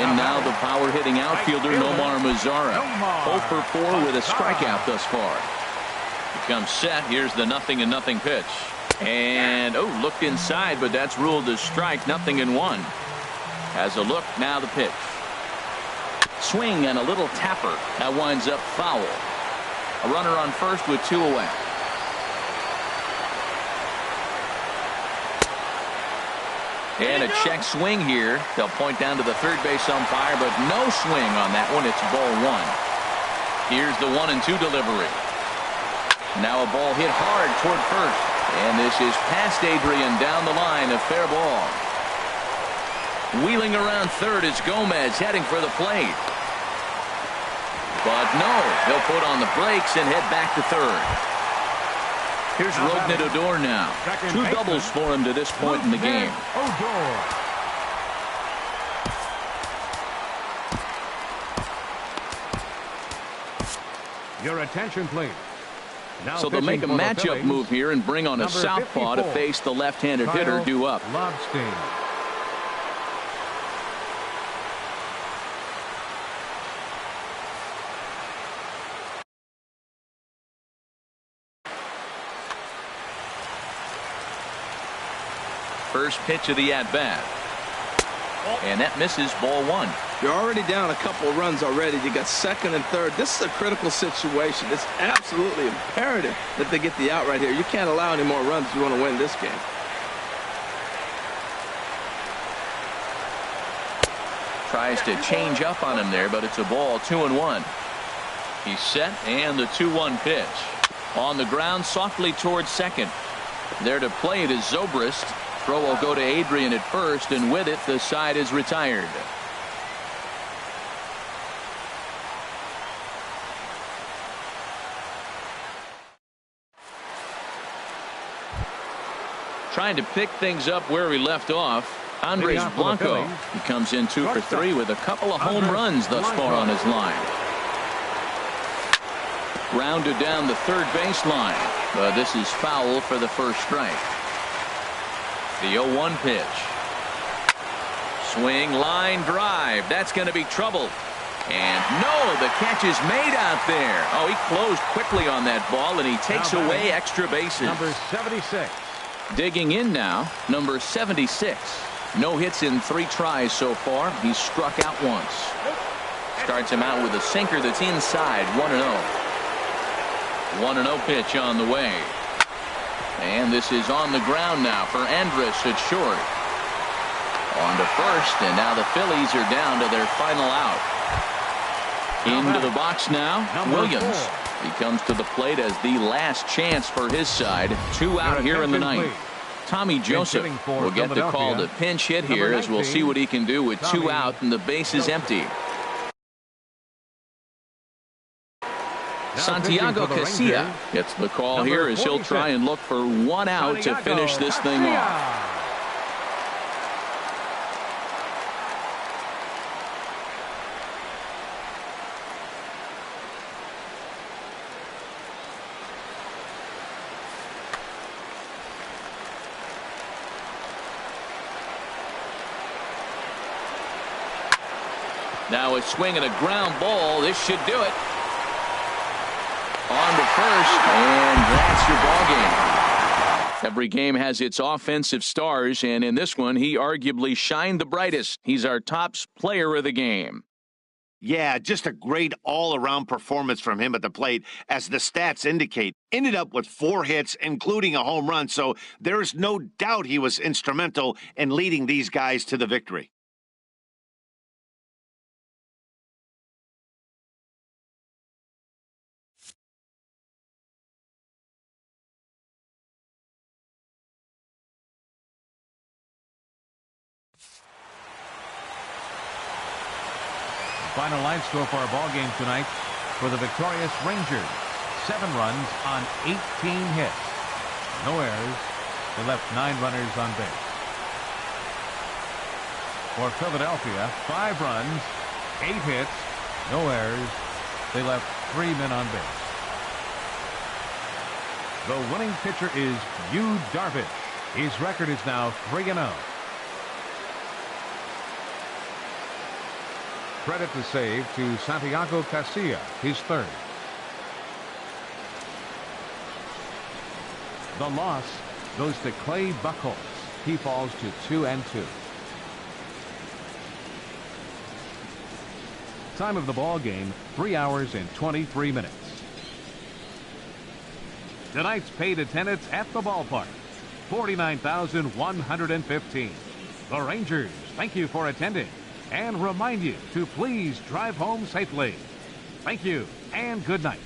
In now the power hitting outfielder Nomar Mazzara. 0 for 4 with a strikeout thus far. He comes set. Here's the 0-0 pitch. And looked inside, but that's ruled as strike. 0-1. Has a look. Now the pitch. Swing and a little tapper. That winds up foul. A runner on first with 2 away. And a check swing here. They'll point down to the third base umpire, but no swing on that one. It's ball 1. Here's the 1-2 delivery. Now a ball hit hard toward first. And this is past Adrian down the line, a fair ball. Wheeling around third is Gomez heading for the plate. But no, he'll put on the brakes and head back to third. Here's Rougned Odor now. 2 doubles for him to this point in the game. Your attention, please. Now so they'll make a matchup move here and bring on a southpaw to face the left-handed hitter due up. Lobstein. First pitch of the at-bat. And that misses, ball 1. You're already down a couple runs already. You got second and third. This is a critical situation. It's absolutely imperative that they get the out right here. You can't allow any more runs if you want to win this game. Tries to change up on him there, but it's a ball, 2-1. He's set, and the 2-1 pitch. On the ground, softly towards second. There to play it is Zobrist. Throw will go to Adrian at first, and with it, the side is retired. Trying to pick things up where we left off, Andres Blanco. He comes in 2 for 3 with a couple of home runs thus far on his line. Grounded down the third baseline, but this is foul for the first strike. The 0-1 pitch. Swing, line drive. That's going to be trouble. And no, the catch is made out there. Oh, he closed quickly on that ball, and he takes away extra bases. Number 76. Digging in now, number 76. No hits in 3 tries so far. He's struck out once. Starts him out with a sinker that's inside, 1-0. 1-0 pitch on the way. And this is on the ground now for Andrus at short. On to first, and now the Phillies are down to their final out. Into the box now, Williams. He comes to the plate as the last chance for his side. 2 out here in the ninth. Tommy Joseph will get the call to pinch hit here, as we'll see what he can do with 2 out and the bases empty. Santiago Casilla gets the call here as he'll try and look for 1 out to finish this thing off. Now a swing and a ground ball. This should do it. On to first, and that's your ball game. Every game has its offensive stars, and in this one, he arguably shined the brightest. He's our top player of the game. Yeah, just a great all-around performance from him at the plate, as the stats indicate. Ended up with 4 hits, including a home run, so there is no doubt he was instrumental in leading these guys to the victory. Final line score for our ball game tonight for the victorious Rangers. 7 runs on 18 hits. No errors. They left 9 runners on base. For Philadelphia, 5 runs, 8 hits, no errors. They left 3 men on base. The winning pitcher is Yu Darvish. His record is now 3-0. Credit to save to Santiago Casilla, his 3rd. The loss goes to Clay Buchholz. He falls to 2-2. Time of the ball game, 3 hours and 23 minutes. Tonight's paid attendance at the ballpark, 49,115. The Rangers thank you for attending and remind you to please drive home safely. Thank you and good night.